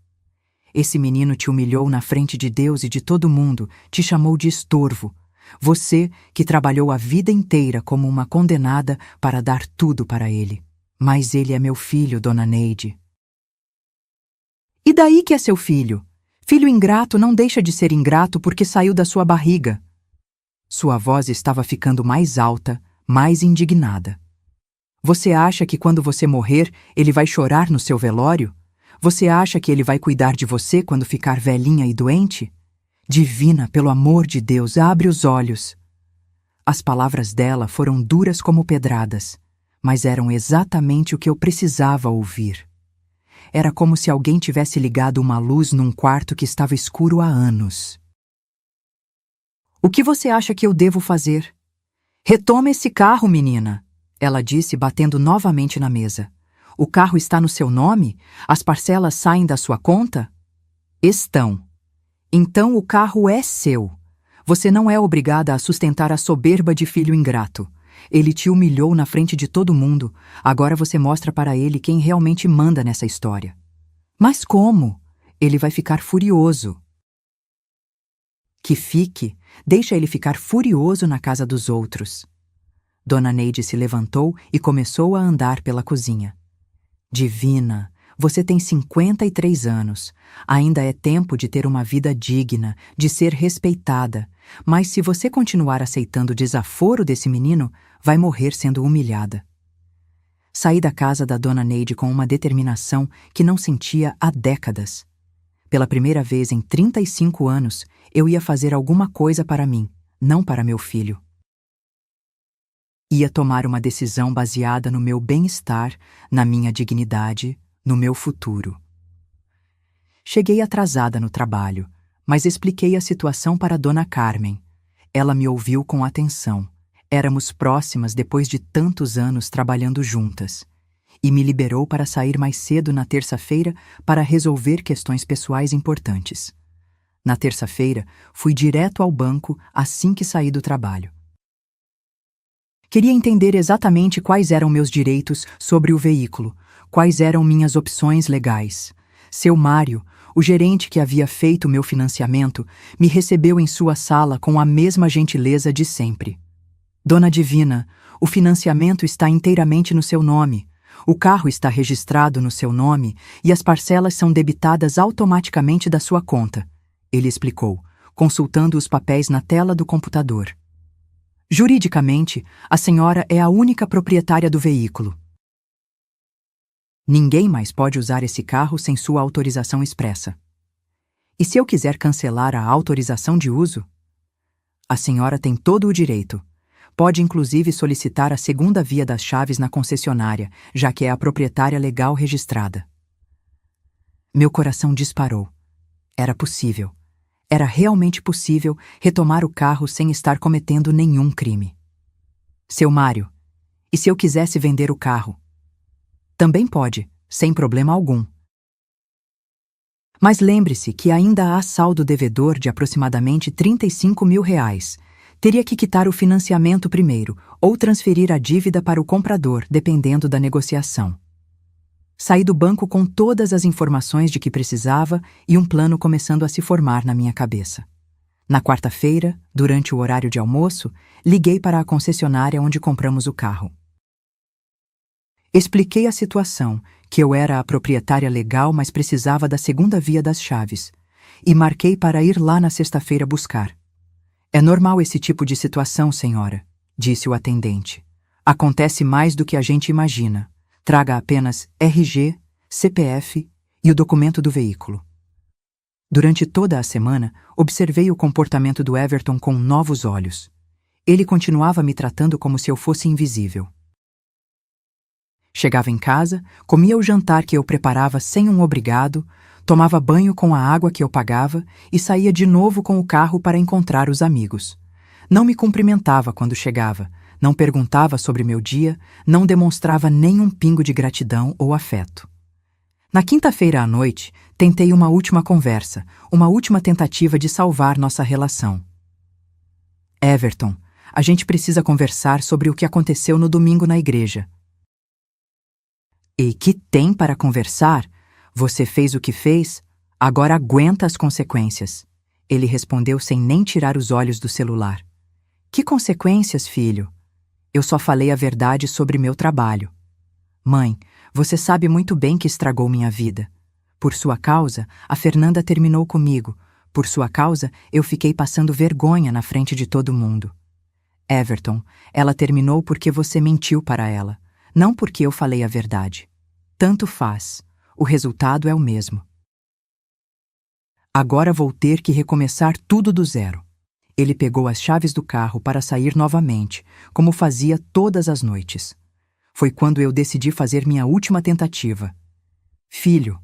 [SPEAKER 1] Esse menino te humilhou na frente de Deus e de todo mundo, te chamou de estorvo. Você, que trabalhou a vida inteira como uma condenada para dar tudo para ele. Mas ele é meu filho, Dona Neide. E daí que é seu filho? Filho ingrato não deixa de ser ingrato porque saiu da sua barriga. Sua voz estava ficando mais alta, mais indignada. Você acha que quando você morrer, ele vai chorar no seu velório? Você acha que ele vai cuidar de você quando ficar velhinha e doente? Divina, pelo amor de Deus, abre os olhos. As palavras dela foram duras como pedradas, mas eram exatamente o que eu precisava ouvir. Era como se alguém tivesse ligado uma luz num quarto que estava escuro há anos. O que você acha que eu devo fazer? Retoma esse carro, menina, ela disse, batendo novamente na mesa. O carro está no seu nome? As parcelas saem da sua conta? Estão. Então o carro é seu. Você não é obrigada a sustentar a soberba de filho ingrato. Ele te humilhou na frente de todo mundo. Agora você mostra para ele quem realmente manda nessa história. Mas como? Ele vai ficar furioso. Que fique. Deixa ele ficar furioso na casa dos outros. Dona Neide se levantou e começou a andar pela cozinha. Divina, você tem 53 anos. Ainda é tempo de ter uma vida digna, de ser respeitada. Mas se você continuar aceitando o desaforo desse menino, vai morrer sendo humilhada. Saí da casa da Dona Neide com uma determinação que não sentia há décadas. Pela primeira vez em 35 anos, eu ia fazer alguma coisa para mim, não para meu filho. Ia tomar uma decisão baseada no meu bem-estar, na minha dignidade, no meu futuro. Cheguei atrasada no trabalho, mas expliquei a situação para Dona Carmen. Ela me ouviu com atenção. Éramos próximas depois de tantos anos trabalhando juntas. E me liberou para sair mais cedo na terça-feira para resolver questões pessoais importantes. Na terça-feira, fui direto ao banco assim que saí do trabalho. Queria entender exatamente quais eram meus direitos sobre o veículo, quais eram minhas opções legais. Seu Mário, o gerente que havia feito meu financiamento, me recebeu em sua sala com a mesma gentileza de sempre. Dona Divina, o financiamento está inteiramente no seu nome. O carro está registrado no seu nome e as parcelas são debitadas automaticamente da sua conta, ele explicou, consultando os papéis na tela do computador. Juridicamente, a senhora é a única proprietária do veículo. Ninguém mais pode usar esse carro sem sua autorização expressa. E se eu quiser cancelar a autorização de uso? A senhora tem todo o direito. Pode inclusive solicitar a segunda via das chaves na concessionária, já que é a proprietária legal registrada. Meu coração disparou. Era possível. Era realmente possível retomar o carro sem estar cometendo nenhum crime. Seu Mário, e se eu quisesse vender o carro? Também pode, sem problema algum. Mas lembre-se que ainda há saldo devedor de aproximadamente R$35 mil. Teria que quitar o financiamento primeiro ou transferir a dívida para o comprador, dependendo da negociação. Saí do banco com todas as informações de que precisava e um plano começando a se formar na minha cabeça. Na quarta-feira, durante o horário de almoço, liguei para a concessionária onde compramos o carro. Expliquei a situação, que eu era a proprietária legal, mas precisava da segunda via das chaves, e marquei para ir lá na sexta-feira buscar. É normal esse tipo de situação, senhora, disse o atendente. Acontece mais do que a gente imagina. Traga apenas RG, CPF e o documento do veículo. Durante toda a semana, observei o comportamento do Everton com novos olhos. Ele continuava me tratando como se eu fosse invisível. Chegava em casa, comia o jantar que eu preparava sem um obrigado, tomava banho com a água que eu pagava e saía de novo com o carro para encontrar os amigos. Não me cumprimentava quando chegava, não perguntava sobre meu dia, não demonstrava nenhum pingo de gratidão ou afeto. Na quinta-feira à noite, tentei uma última conversa, uma última tentativa de salvar nossa relação. Everton, a gente precisa conversar sobre o que aconteceu no domingo na igreja. E que tem para conversar? Você fez o que fez? Agora aguenta as consequências. Ele respondeu sem nem tirar os olhos do celular. Que consequências, filho? Eu só falei a verdade sobre meu trabalho. Mãe, você sabe muito bem que estragou minha vida. Por sua causa, a Fernanda terminou comigo. Por sua causa, eu fiquei passando vergonha na frente de todo mundo. Everton, ela terminou porque você mentiu para ela, não porque eu falei a verdade. Tanto faz. O resultado é o mesmo. Agora vou ter que recomeçar tudo do zero. Ele pegou as chaves do carro para sair novamente, como fazia todas as noites. Foi quando eu decidi fazer minha última tentativa. Filho,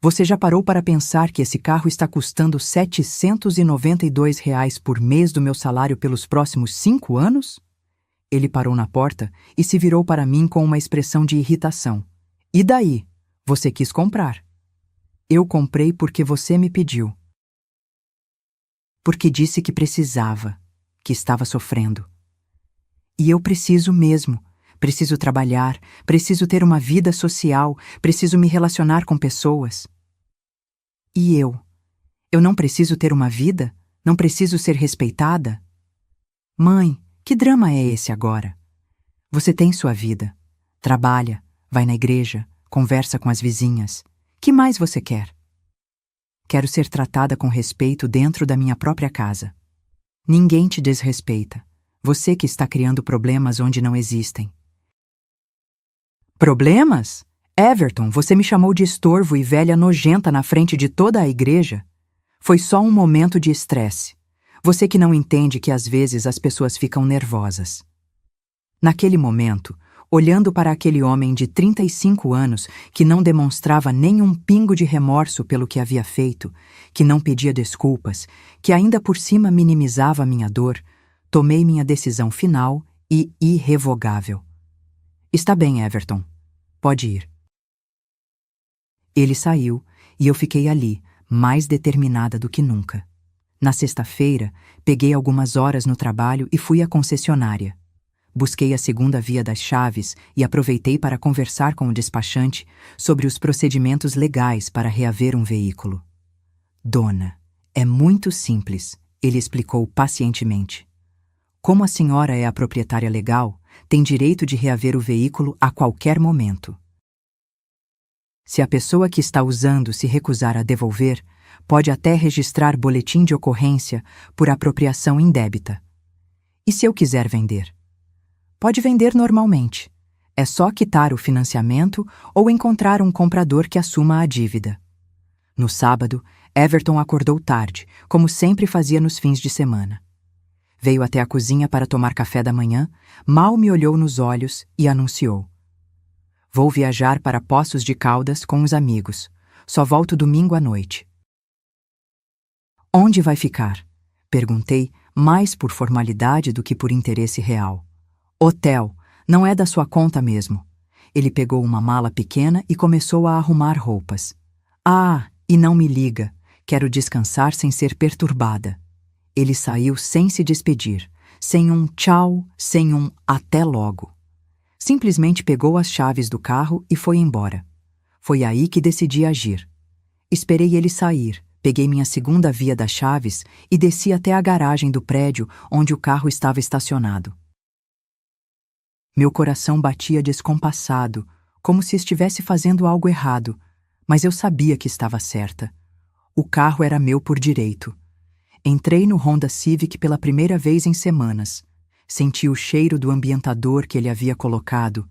[SPEAKER 1] Você já parou para pensar que esse carro está custando R$ 792 por mês do meu salário pelos próximos 5 anos? Ele parou na porta e se virou para mim com uma expressão de irritação. E daí? Você quis comprar. Eu comprei porque você me pediu. Porque disse que precisava, que estava sofrendo. E eu preciso mesmo. Preciso trabalhar, preciso ter uma vida social, preciso me relacionar com pessoas. E eu? Eu não preciso ter uma vida? Não preciso ser respeitada? Mãe, que drama é esse agora? Você tem sua vida. Trabalha, vai na igreja, conversa com as vizinhas. Que mais você quer? Quero ser tratada com respeito dentro da minha própria casa. Ninguém te desrespeita. Você que está criando problemas onde não existem. Problemas? Everton, você me chamou de estorvo e velha nojenta na frente de toda a igreja? Foi só um momento de estresse. Você que não entende que às vezes as pessoas ficam nervosas. Naquele momento, olhando para aquele homem de 35 anos que não demonstrava nenhum pingo de remorso pelo que havia feito, que não pedia desculpas, que ainda por cima minimizava a minha dor, tomei minha decisão final e irrevogável. Está bem, Everton. Pode ir. Ele saiu e eu fiquei ali, mais determinada do que nunca. Na sexta-feira, peguei algumas horas no trabalho e fui à concessionária. Busquei a segunda via das chaves e aproveitei para conversar com o despachante sobre os procedimentos legais para reaver um veículo. Dona, é muito simples, ele explicou pacientemente. Como a senhora é a proprietária legal, tem direito de reaver o veículo a qualquer momento. Se a pessoa que está usando se recusar a devolver, pode até registrar boletim de ocorrência por apropriação indébita. E se eu quiser vender? Pode vender normalmente. É só quitar o financiamento ou encontrar um comprador que assuma a dívida. No sábado, Everton acordou tarde, como sempre fazia nos fins de semana. Veio até a cozinha para tomar café da manhã, mal me olhou nos olhos e anunciou: Vou viajar para Poços de Caldas com os amigos. Só volto domingo à noite. Onde vai ficar? Perguntei, mais por formalidade do que por interesse real. Hotel, não é da sua conta mesmo. Ele pegou uma mala pequena e começou a arrumar roupas. Ah, e não me liga. Quero descansar sem ser perturbada. Ele saiu sem se despedir, sem um tchau, sem um até logo. Simplesmente pegou as chaves do carro e foi embora. Foi aí que decidi agir. Esperei ele sair, peguei minha segunda via das chaves e desci até a garagem do prédio onde o carro estava estacionado. Meu coração batia descompassado, como se estivesse fazendo algo errado, mas eu sabia que estava certa. O carro era meu por direito. Entrei no Honda Civic pela primeira vez em semanas. Senti o cheiro do ambientador que ele havia colocado.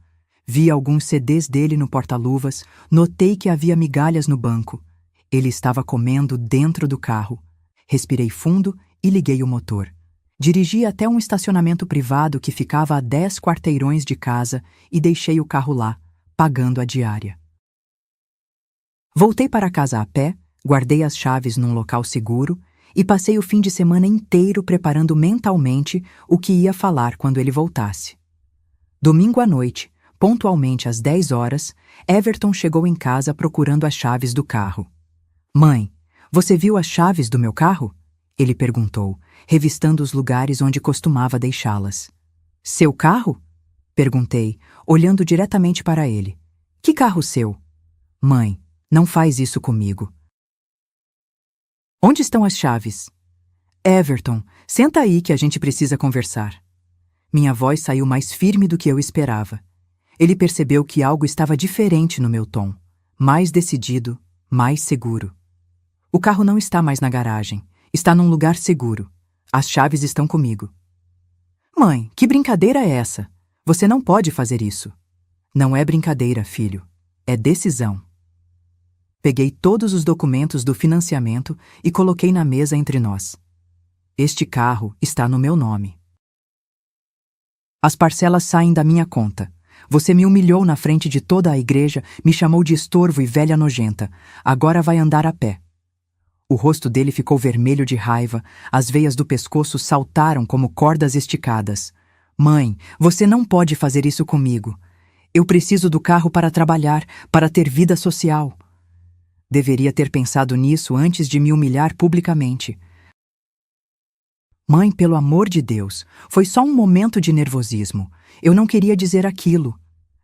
[SPEAKER 1] Vi alguns CDs dele no porta-luvas, notei que havia migalhas no banco. Ele estava comendo dentro do carro. Respirei fundo e liguei o motor. Dirigi até um estacionamento privado que ficava a 10 quarteirões de casa e deixei o carro lá, pagando a diária. Voltei para casa a pé, guardei as chaves num local seguro e passei o fim de semana inteiro preparando mentalmente o que ia falar quando ele voltasse. Domingo à noite, pontualmente às 10 horas, Everton chegou em casa procurando as chaves do carro. Mãe, você viu as chaves do meu carro? Ele perguntou, revistando os lugares onde costumava deixá-las. Seu carro? Perguntei, olhando diretamente para ele. Que carro seu? Mãe, não faz isso comigo. Onde estão as chaves? Everton, senta aí que a gente precisa conversar. Minha voz saiu mais firme do que eu esperava. Ele percebeu que algo estava diferente no meu tom, mais decidido, mais seguro. O carro não está mais na garagem, está num lugar seguro. As chaves estão comigo. Mãe, que brincadeira é essa? Você não pode fazer isso. Não é brincadeira, filho. É decisão. Peguei todos os documentos do financiamento e coloquei na mesa entre nós. Este carro está no meu nome. As parcelas saem da minha conta. Você me humilhou na frente de toda a igreja, me chamou de estorvo e velha nojenta. Agora vai andar a pé. O rosto dele ficou vermelho de raiva, as veias do pescoço saltaram como cordas esticadas. Mãe, você não pode fazer isso comigo. Eu preciso do carro para trabalhar, para ter vida social. Deveria ter pensado nisso antes de me humilhar publicamente. Mãe, pelo amor de Deus, foi só um momento de nervosismo. Eu não queria dizer aquilo.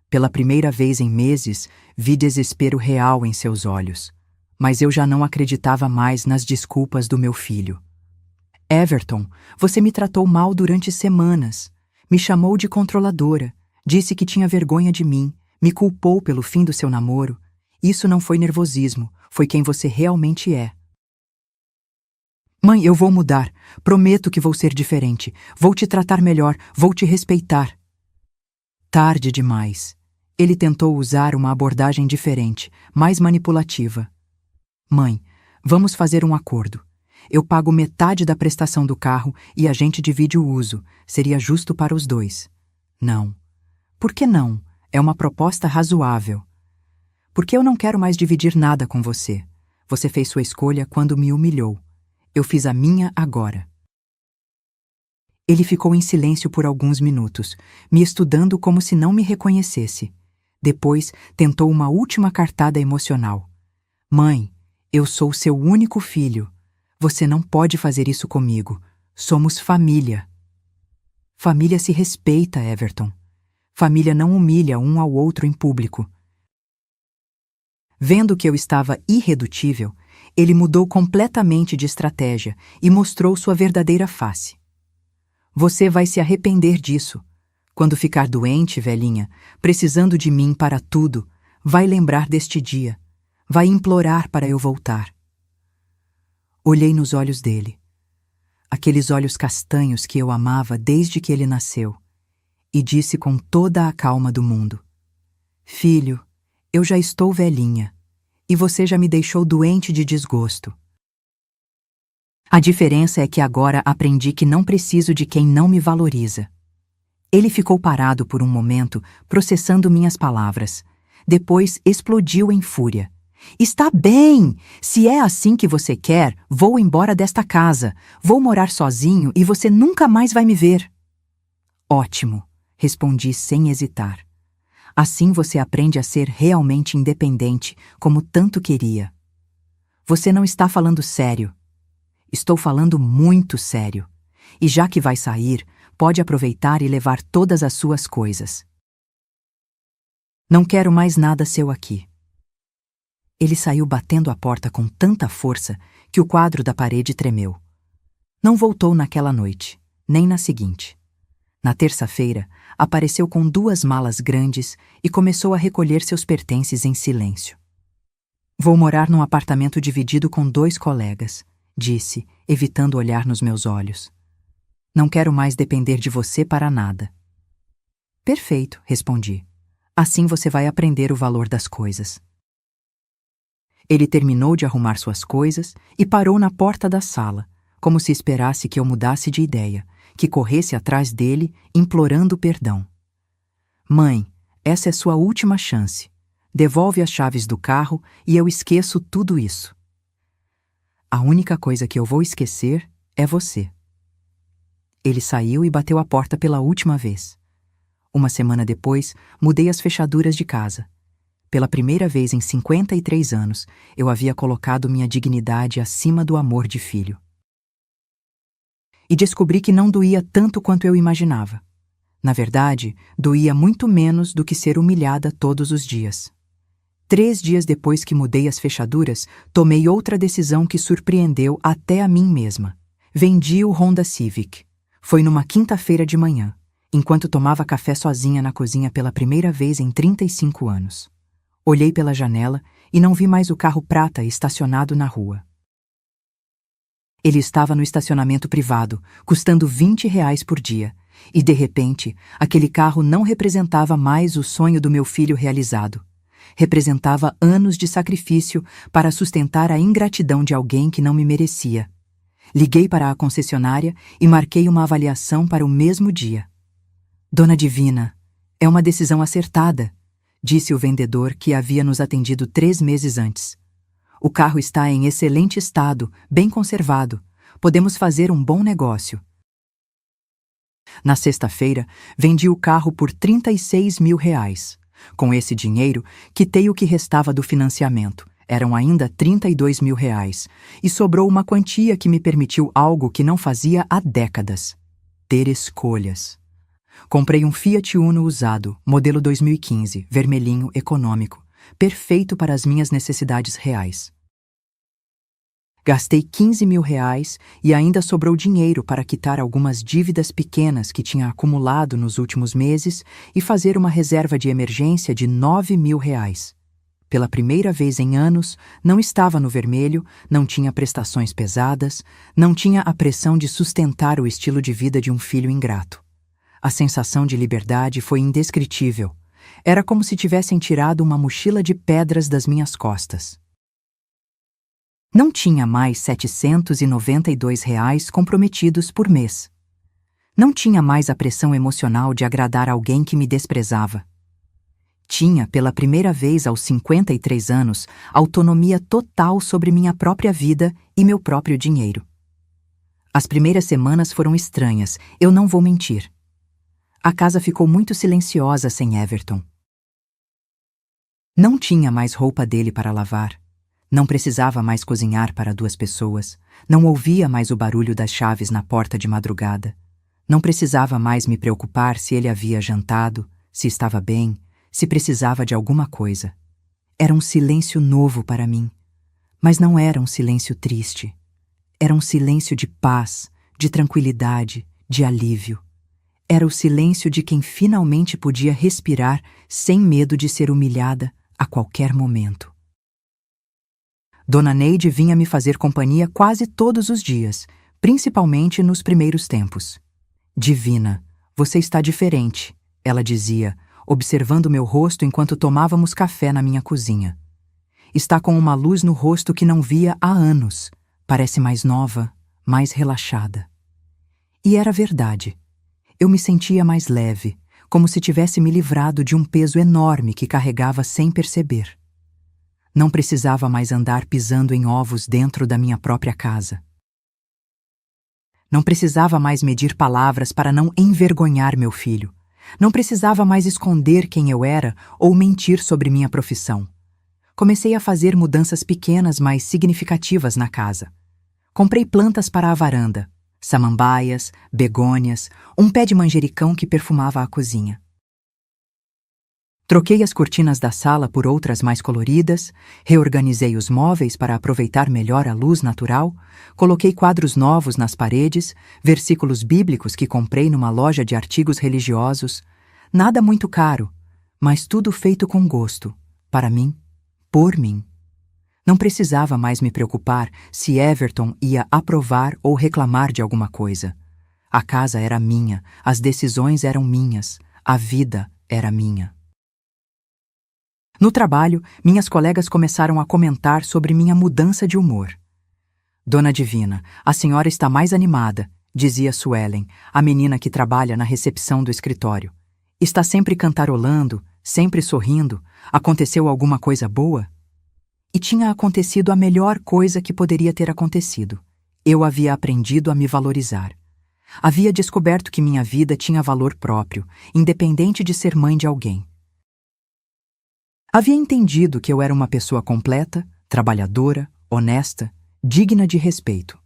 [SPEAKER 1] Pela primeira vez em meses, vi desespero real em seus olhos. Mas eu já não acreditava mais nas desculpas do meu filho. Everton, você me tratou mal durante semanas. Me chamou de controladora, disse que tinha vergonha de mim, me culpou pelo fim do seu namoro. Isso não foi nervosismo, foi quem você realmente é. Mãe, eu vou mudar. Prometo que vou ser diferente. Vou te tratar melhor, vou te respeitar. Tarde demais. Ele tentou usar uma abordagem diferente, mais manipulativa. Mãe, vamos fazer um acordo. Eu pago metade da prestação do carro e a gente divide o uso. Seria justo para os dois. Não. Por que não? É uma proposta razoável. Porque eu não quero mais dividir nada com você. Você fez sua escolha quando me humilhou. Eu fiz a minha agora. Ele ficou em silêncio por alguns minutos, me estudando como se não me reconhecesse. Depois, tentou uma última cartada emocional. Mãe, eu sou seu único filho. Você não pode fazer isso comigo. Somos família. Família se respeita, Everton. Família não humilha um ao outro em público. Vendo que eu estava irredutível, ele mudou completamente de estratégia e mostrou sua verdadeira face. Você vai se arrepender disso. Quando ficar doente, velhinha, precisando de mim para tudo, vai lembrar deste dia. Vai implorar para eu voltar. Olhei nos olhos dele. Aqueles olhos castanhos que eu amava desde que ele nasceu. E disse com toda a calma do mundo: Filho, eu já estou velhinha. E você já me deixou doente de desgosto. A diferença é que agora aprendi que não preciso de quem não me valoriza. Ele ficou parado por um momento, processando minhas palavras. Depois explodiu em fúria. Está bem! Se é assim que você quer, vou embora desta casa. Vou morar sozinho e você nunca mais vai me ver. Ótimo, respondi sem hesitar. Assim você aprende a ser realmente independente, como tanto queria. Você não está falando sério. Estou falando muito sério. E já que vai sair, pode aproveitar e levar todas as suas coisas. Não quero mais nada seu aqui. Ele saiu batendo a porta com tanta força que o quadro da parede tremeu. Não voltou naquela noite, nem na seguinte. Na terça-feira, apareceu com 2 malas grandes e começou a recolher seus pertences em silêncio. Vou morar num apartamento dividido com 2 colegas, disse, evitando olhar nos meus olhos. Não quero mais depender de você para nada. Perfeito, respondi. Assim você vai aprender o valor das coisas. Ele terminou de arrumar suas coisas e parou na porta da sala, como se esperasse que eu mudasse de ideia, que corresse atrás dele, implorando perdão. Mãe, essa é sua última chance. Devolve as chaves do carro e eu esqueço tudo isso. A única coisa que eu vou esquecer é você. Ele saiu e bateu a porta pela última vez. Uma semana depois, mudei as fechaduras de casa. Pela primeira vez em 53 anos, eu havia colocado minha dignidade acima do amor de filho. E descobri que não doía tanto quanto eu imaginava. Na verdade, doía muito menos do que ser humilhada todos os dias. 3 dias depois que mudei as fechaduras, tomei outra decisão que surpreendeu até a mim mesma. Vendi o Honda Civic. Foi numa quinta-feira de manhã, enquanto tomava café sozinha na cozinha pela primeira vez em 35 anos. Olhei pela janela e não vi mais o carro prata estacionado na rua. Ele estava no estacionamento privado, custando R$ 20 por dia, e de repente, aquele carro não representava mais o sonho do meu filho realizado. Representava anos de sacrifício para sustentar a ingratidão de alguém que não me merecia. Liguei para a concessionária e marquei uma avaliação para o mesmo dia. Dona Divina, É uma decisão acertada, disse o vendedor que havia nos atendido 3 meses antes. O carro está em excelente estado, bem conservado. Podemos fazer um bom negócio. Na sexta-feira, vendi o carro por R$ 36 mil. Com esse dinheiro, quitei o que restava do financiamento. Eram ainda R$ 32 mil. E sobrou uma quantia que me permitiu algo que não fazia há décadas: ter escolhas. Comprei um Fiat Uno usado, modelo 2015, vermelhinho, econômico, perfeito para as minhas necessidades reais. Gastei R$ 15 mil e ainda sobrou dinheiro para quitar algumas dívidas pequenas que tinha acumulado nos últimos meses e fazer uma reserva de emergência de R$ 9 mil. Pela primeira vez em anos, não estava no vermelho, não tinha prestações pesadas, não tinha a pressão de sustentar o estilo de vida de um filho ingrato. A sensação de liberdade foi indescritível. Era como se tivessem tirado uma mochila de pedras das minhas costas. Não tinha mais R$ 792 comprometidos por mês. Não tinha mais a pressão emocional de agradar alguém que me desprezava. Tinha, pela primeira vez aos 53 anos, autonomia total sobre minha própria vida e meu próprio dinheiro. As primeiras semanas foram estranhas, eu não vou mentir. A casa ficou muito silenciosa sem Everton. Não tinha mais roupa dele para lavar. Não precisava mais cozinhar para 2 pessoas. Não ouvia mais o barulho das chaves na porta de madrugada. Não precisava mais me preocupar se ele havia jantado, se estava bem, se precisava de alguma coisa. Era um silêncio novo para mim. Mas não era um silêncio triste. Era um silêncio de paz, de tranquilidade, de alívio. Era o silêncio de quem finalmente podia respirar sem medo de ser humilhada a qualquer momento. Dona Neide vinha me fazer companhia quase todos os dias, principalmente nos primeiros tempos. Divina, você está diferente, ela dizia, observando meu rosto enquanto tomávamos café na minha cozinha. Está com uma luz no rosto que não via há anos. Parece mais nova, mais relaxada. E era verdade. Eu me sentia mais leve, como se tivesse me livrado de um peso enorme que carregava sem perceber. Não precisava mais andar pisando em ovos dentro da minha própria casa. Não precisava mais medir palavras para não envergonhar meu filho. Não precisava mais esconder quem eu era ou mentir sobre minha profissão. Comecei a fazer mudanças pequenas, mas significativas na casa. Comprei plantas para a varanda, samambaias, begônias, um pé de manjericão que perfumava a cozinha. Troquei as cortinas da sala por outras mais coloridas, reorganizei os móveis para aproveitar melhor a luz natural, coloquei quadros novos nas paredes, versículos bíblicos que comprei numa loja de artigos religiosos, nada muito caro, mas tudo feito com gosto, para mim, por mim. Não precisava mais me preocupar se Everton ia aprovar ou reclamar de alguma coisa. A casa era minha, as decisões eram minhas, a vida era minha. No trabalho, minhas colegas começaram a comentar sobre minha mudança de humor. Dona Divina, a senhora está mais animada, dizia Suelen, a menina que trabalha na recepção do escritório. Está sempre cantarolando, sempre sorrindo. Aconteceu alguma coisa boa? E tinha acontecido a melhor coisa que poderia ter acontecido. Eu havia aprendido a me valorizar. Havia descoberto que minha vida tinha valor próprio, independente de ser mãe de alguém. Havia entendido que eu era uma pessoa completa, trabalhadora, honesta, digna de respeito.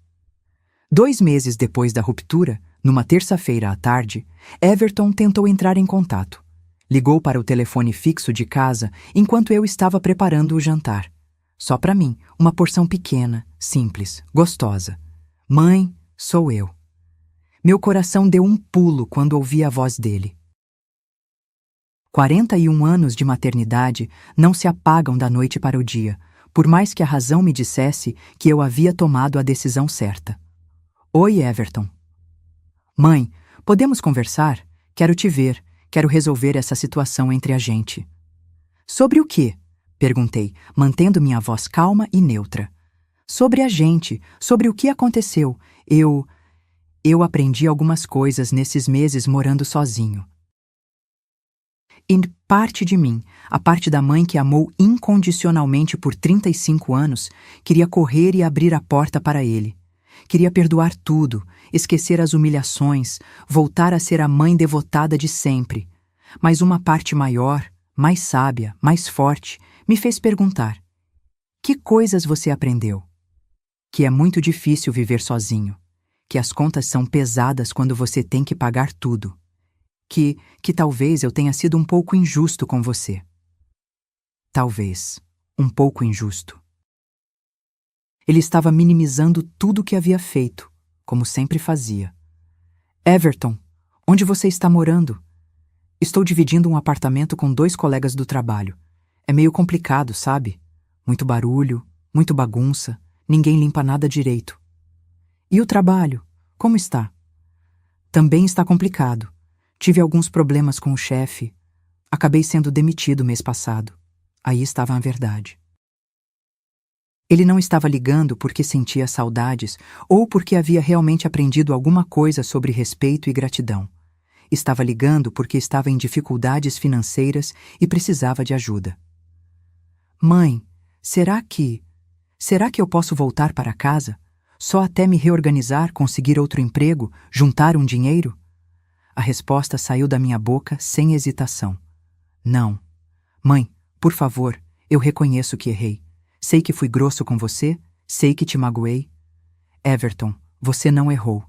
[SPEAKER 1] 2 meses depois da ruptura, numa terça-feira à tarde, Everton tentou entrar em contato. Ligou para o telefone fixo de casa enquanto eu estava preparando o jantar. Só para mim, uma porção pequena, simples, gostosa. Mãe, sou eu. Meu coração deu um pulo quando ouvi a voz dele. 41 anos de maternidade não se apagam da noite para o dia, por mais que a razão me dissesse que eu havia tomado a decisão certa. Oi, Everton. Mãe, podemos conversar? Quero te ver, quero resolver essa situação entre a gente. Sobre o quê? Perguntei, mantendo minha voz calma e neutra. Sobre a gente, sobre o que aconteceu. Eu aprendi algumas coisas nesses meses morando sozinho. E parte de mim, a parte da mãe que amou incondicionalmente por 35 anos, queria correr e abrir a porta para ele. Queria perdoar tudo, esquecer as humilhações, voltar a ser a mãe devotada de sempre. Mas uma parte maior, mais sábia, mais forte, me fez perguntar: que coisas você aprendeu? Que é muito difícil viver sozinho, que as contas são pesadas quando você tem que pagar tudo, que talvez eu tenha sido um pouco injusto com você. Talvez, um pouco injusto. Ele estava minimizando tudo o que havia feito, como sempre fazia. Everton, onde você está morando? Estou dividindo um apartamento com 2 colegas do trabalho. É meio complicado, sabe? Muito barulho, muito bagunça, ninguém limpa nada direito. E o trabalho? Como está? Também está complicado. Tive alguns problemas com o chefe. Acabei sendo demitido mês passado. Aí estava a verdade. Ele não estava ligando porque sentia saudades ou porque havia realmente aprendido alguma coisa sobre respeito e gratidão. Estava ligando porque estava em dificuldades financeiras e precisava de ajuda. Mãe, será que eu posso voltar para casa? Só até me reorganizar, conseguir outro emprego, juntar um dinheiro? A resposta saiu da minha boca sem hesitação. Não. Mãe, por favor, eu reconheço que errei. Sei que fui grosso com você, sei que te magoei. Everton, você não errou.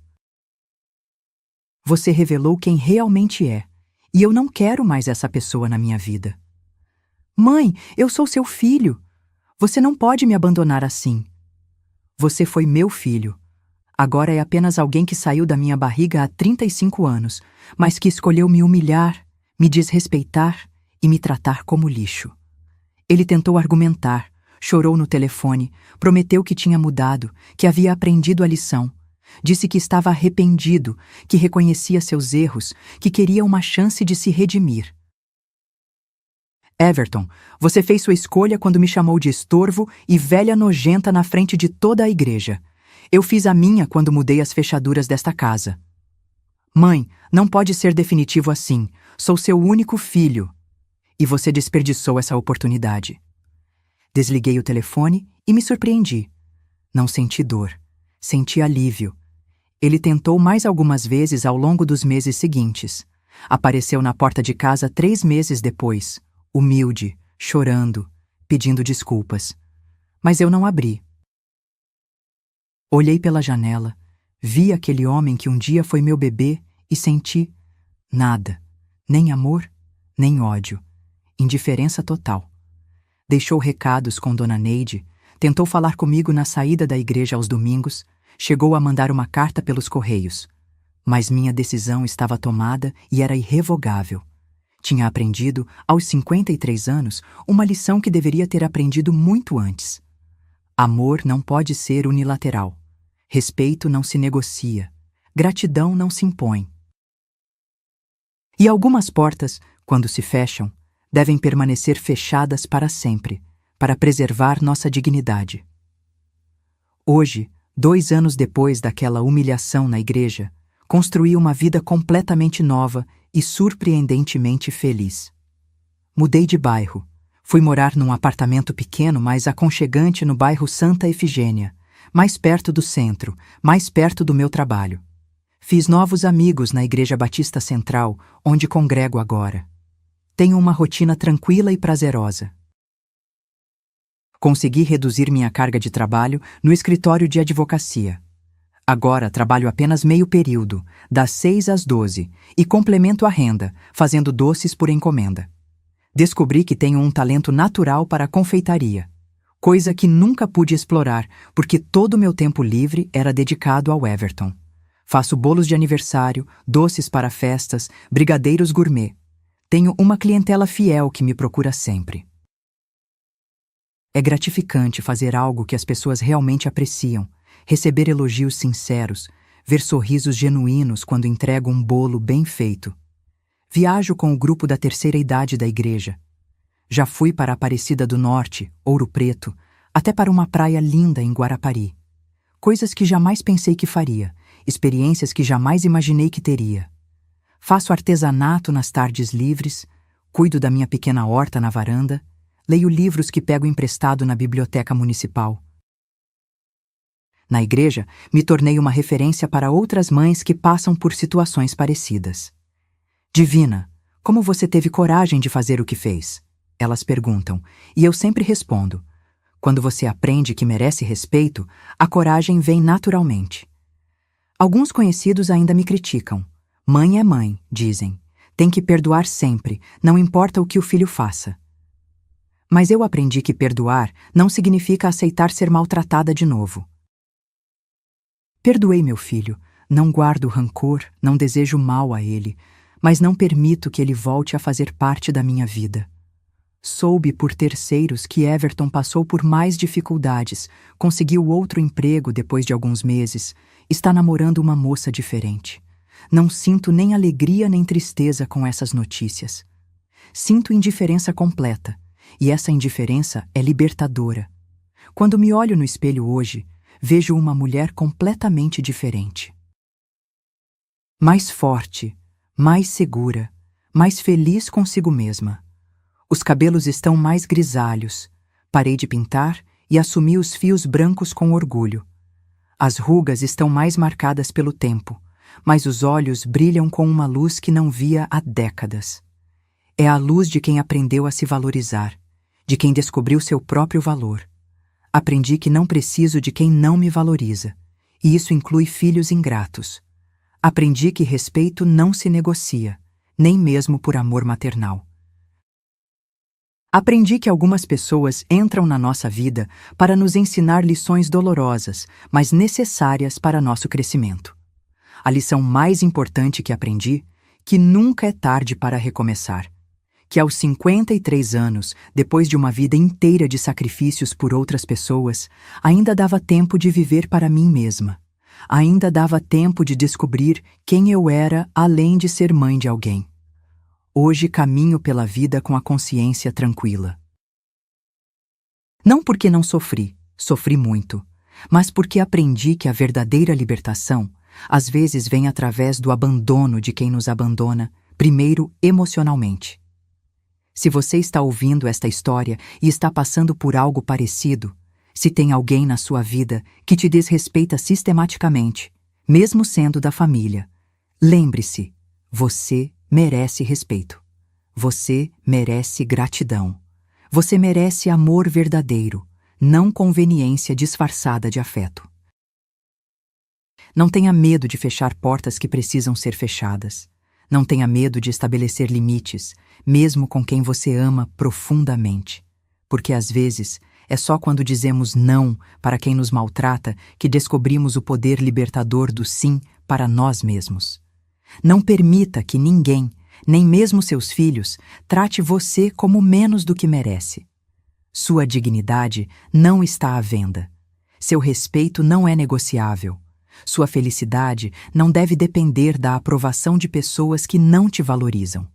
[SPEAKER 1] Você revelou quem realmente é, e eu não quero mais essa pessoa na minha vida. Mãe, eu sou seu filho. Você não pode me abandonar assim. Você foi meu filho. Agora é apenas alguém que saiu da minha barriga há 35 anos, mas que escolheu me humilhar, me desrespeitar e me tratar como lixo. Ele tentou argumentar, chorou no telefone, prometeu que tinha mudado, que havia aprendido a lição. Disse que estava arrependido, que reconhecia seus erros, que queria uma chance de se redimir. Everton, você fez sua escolha quando me chamou de estorvo e velha nojenta na frente de toda a igreja. Eu fiz a minha quando mudei as fechaduras desta casa. Mãe, não pode ser definitivo assim. Sou seu único filho. E você desperdiçou essa oportunidade. Desliguei o telefone e me surpreendi. Não senti dor. Senti alívio. Ele tentou mais algumas vezes ao longo dos meses seguintes. Apareceu na porta de casa 3 meses depois, humilde, chorando, pedindo desculpas. Mas eu não abri. Olhei pela janela, vi aquele homem que um dia foi meu bebê e senti nada, nem amor, nem ódio, indiferença total. Deixou recados com Dona Neide, tentou falar comigo na saída da igreja aos domingos, chegou a mandar uma carta pelos correios. Mas minha decisão estava tomada e era irrevogável. Tinha aprendido, aos 53 anos, uma lição que deveria ter aprendido muito antes. Amor não pode ser unilateral. Respeito não se negocia. Gratidão não se impõe. E algumas portas, quando se fecham, devem permanecer fechadas para sempre, para preservar nossa dignidade. Hoje, 2 anos depois daquela humilhação na igreja, construí uma vida completamente nova e surpreendentemente feliz. Mudei de bairro. Fui morar num apartamento pequeno, mas aconchegante no bairro Santa Efigênia, mais perto do centro, mais perto do meu trabalho. Fiz novos amigos na Igreja Batista Central, onde congrego agora. Tenho uma rotina tranquila e prazerosa. Consegui reduzir minha carga de trabalho no escritório de advocacia. Agora trabalho apenas meio período, das 6 às 12, e complemento a renda, fazendo doces por encomenda. Descobri que tenho um talento natural para a confeitaria, coisa que nunca pude explorar porque todo o meu tempo livre era dedicado ao Everton. Faço bolos de aniversário, doces para festas, brigadeiros gourmet. Tenho uma clientela fiel que me procura sempre. É gratificante fazer algo que as pessoas realmente apreciam, receber elogios sinceros, ver sorrisos genuínos quando entrego um bolo bem feito. Viajo com o grupo da terceira idade da igreja. Já fui para Aparecida do Norte, Ouro Preto, até para uma praia linda em Guarapari. Coisas que jamais pensei que faria, experiências que jamais imaginei que teria. Faço artesanato nas tardes livres, Cuido da minha pequena horta na varanda, leio livros que pego emprestado na biblioteca municipal. Na igreja, me tornei uma referência para outras mães que passam por situações parecidas. Divina, como você teve coragem de fazer o que fez? Elas perguntam, e eu sempre respondo: quando você aprende que merece respeito, a coragem vem naturalmente. Alguns conhecidos ainda me criticam. Mãe é mãe, dizem. Tem que perdoar sempre, não importa o que o filho faça. Mas eu aprendi que perdoar não significa aceitar ser maltratada de novo. Perdoei meu filho, não guardo rancor, não desejo mal a ele, mas não permito que ele volte a fazer parte da minha vida. Soube por terceiros que Everton passou por mais dificuldades, conseguiu outro emprego depois de alguns meses, está namorando uma moça diferente. Não sinto nem alegria nem tristeza com essas notícias. Sinto indiferença completa, e essa indiferença é libertadora. Quando me olho no espelho hoje, vejo uma mulher completamente diferente. Mais forte, mais segura, mais feliz consigo mesma. Os cabelos estão mais grisalhos, parei de pintar e assumi os fios brancos com orgulho. As rugas estão mais marcadas pelo tempo, mas os olhos brilham com uma luz que não via há décadas. É a luz de quem aprendeu a se valorizar, de quem descobriu seu próprio valor. Aprendi que não preciso de quem não me valoriza, e isso inclui filhos ingratos. Aprendi que respeito não se negocia, nem mesmo por amor maternal. Aprendi que algumas pessoas entram na nossa vida para nos ensinar lições dolorosas, mas necessárias para nosso crescimento. A lição mais importante que aprendi, que nunca é tarde para recomeçar. Que aos 53 anos, depois de uma vida inteira de sacrifícios por outras pessoas, ainda dava tempo de viver para mim mesma. Ainda dava tempo de descobrir quem eu era além de ser mãe de alguém. Hoje caminho pela vida com a consciência tranquila. Não porque não sofri, sofri muito, mas porque aprendi que a verdadeira libertação às vezes vem através do abandono de quem nos abandona, primeiro emocionalmente. Se você está ouvindo esta história e está passando por algo parecido, se tem alguém na sua vida que te desrespeita sistematicamente, mesmo sendo da família, lembre-se, você merece respeito. Você merece gratidão. Você merece amor verdadeiro, não conveniência disfarçada de afeto. Não tenha medo de fechar portas que precisam ser fechadas. Não tenha medo de estabelecer limites, mesmo com quem você ama profundamente. Porque às vezes é só quando dizemos não para quem nos maltrata que descobrimos o poder libertador do sim para nós mesmos. Não permita que ninguém, nem mesmo seus filhos, trate você como menos do que merece. Sua dignidade não está à venda. Seu respeito não é negociável. Sua felicidade não deve depender da aprovação de pessoas que não te valorizam.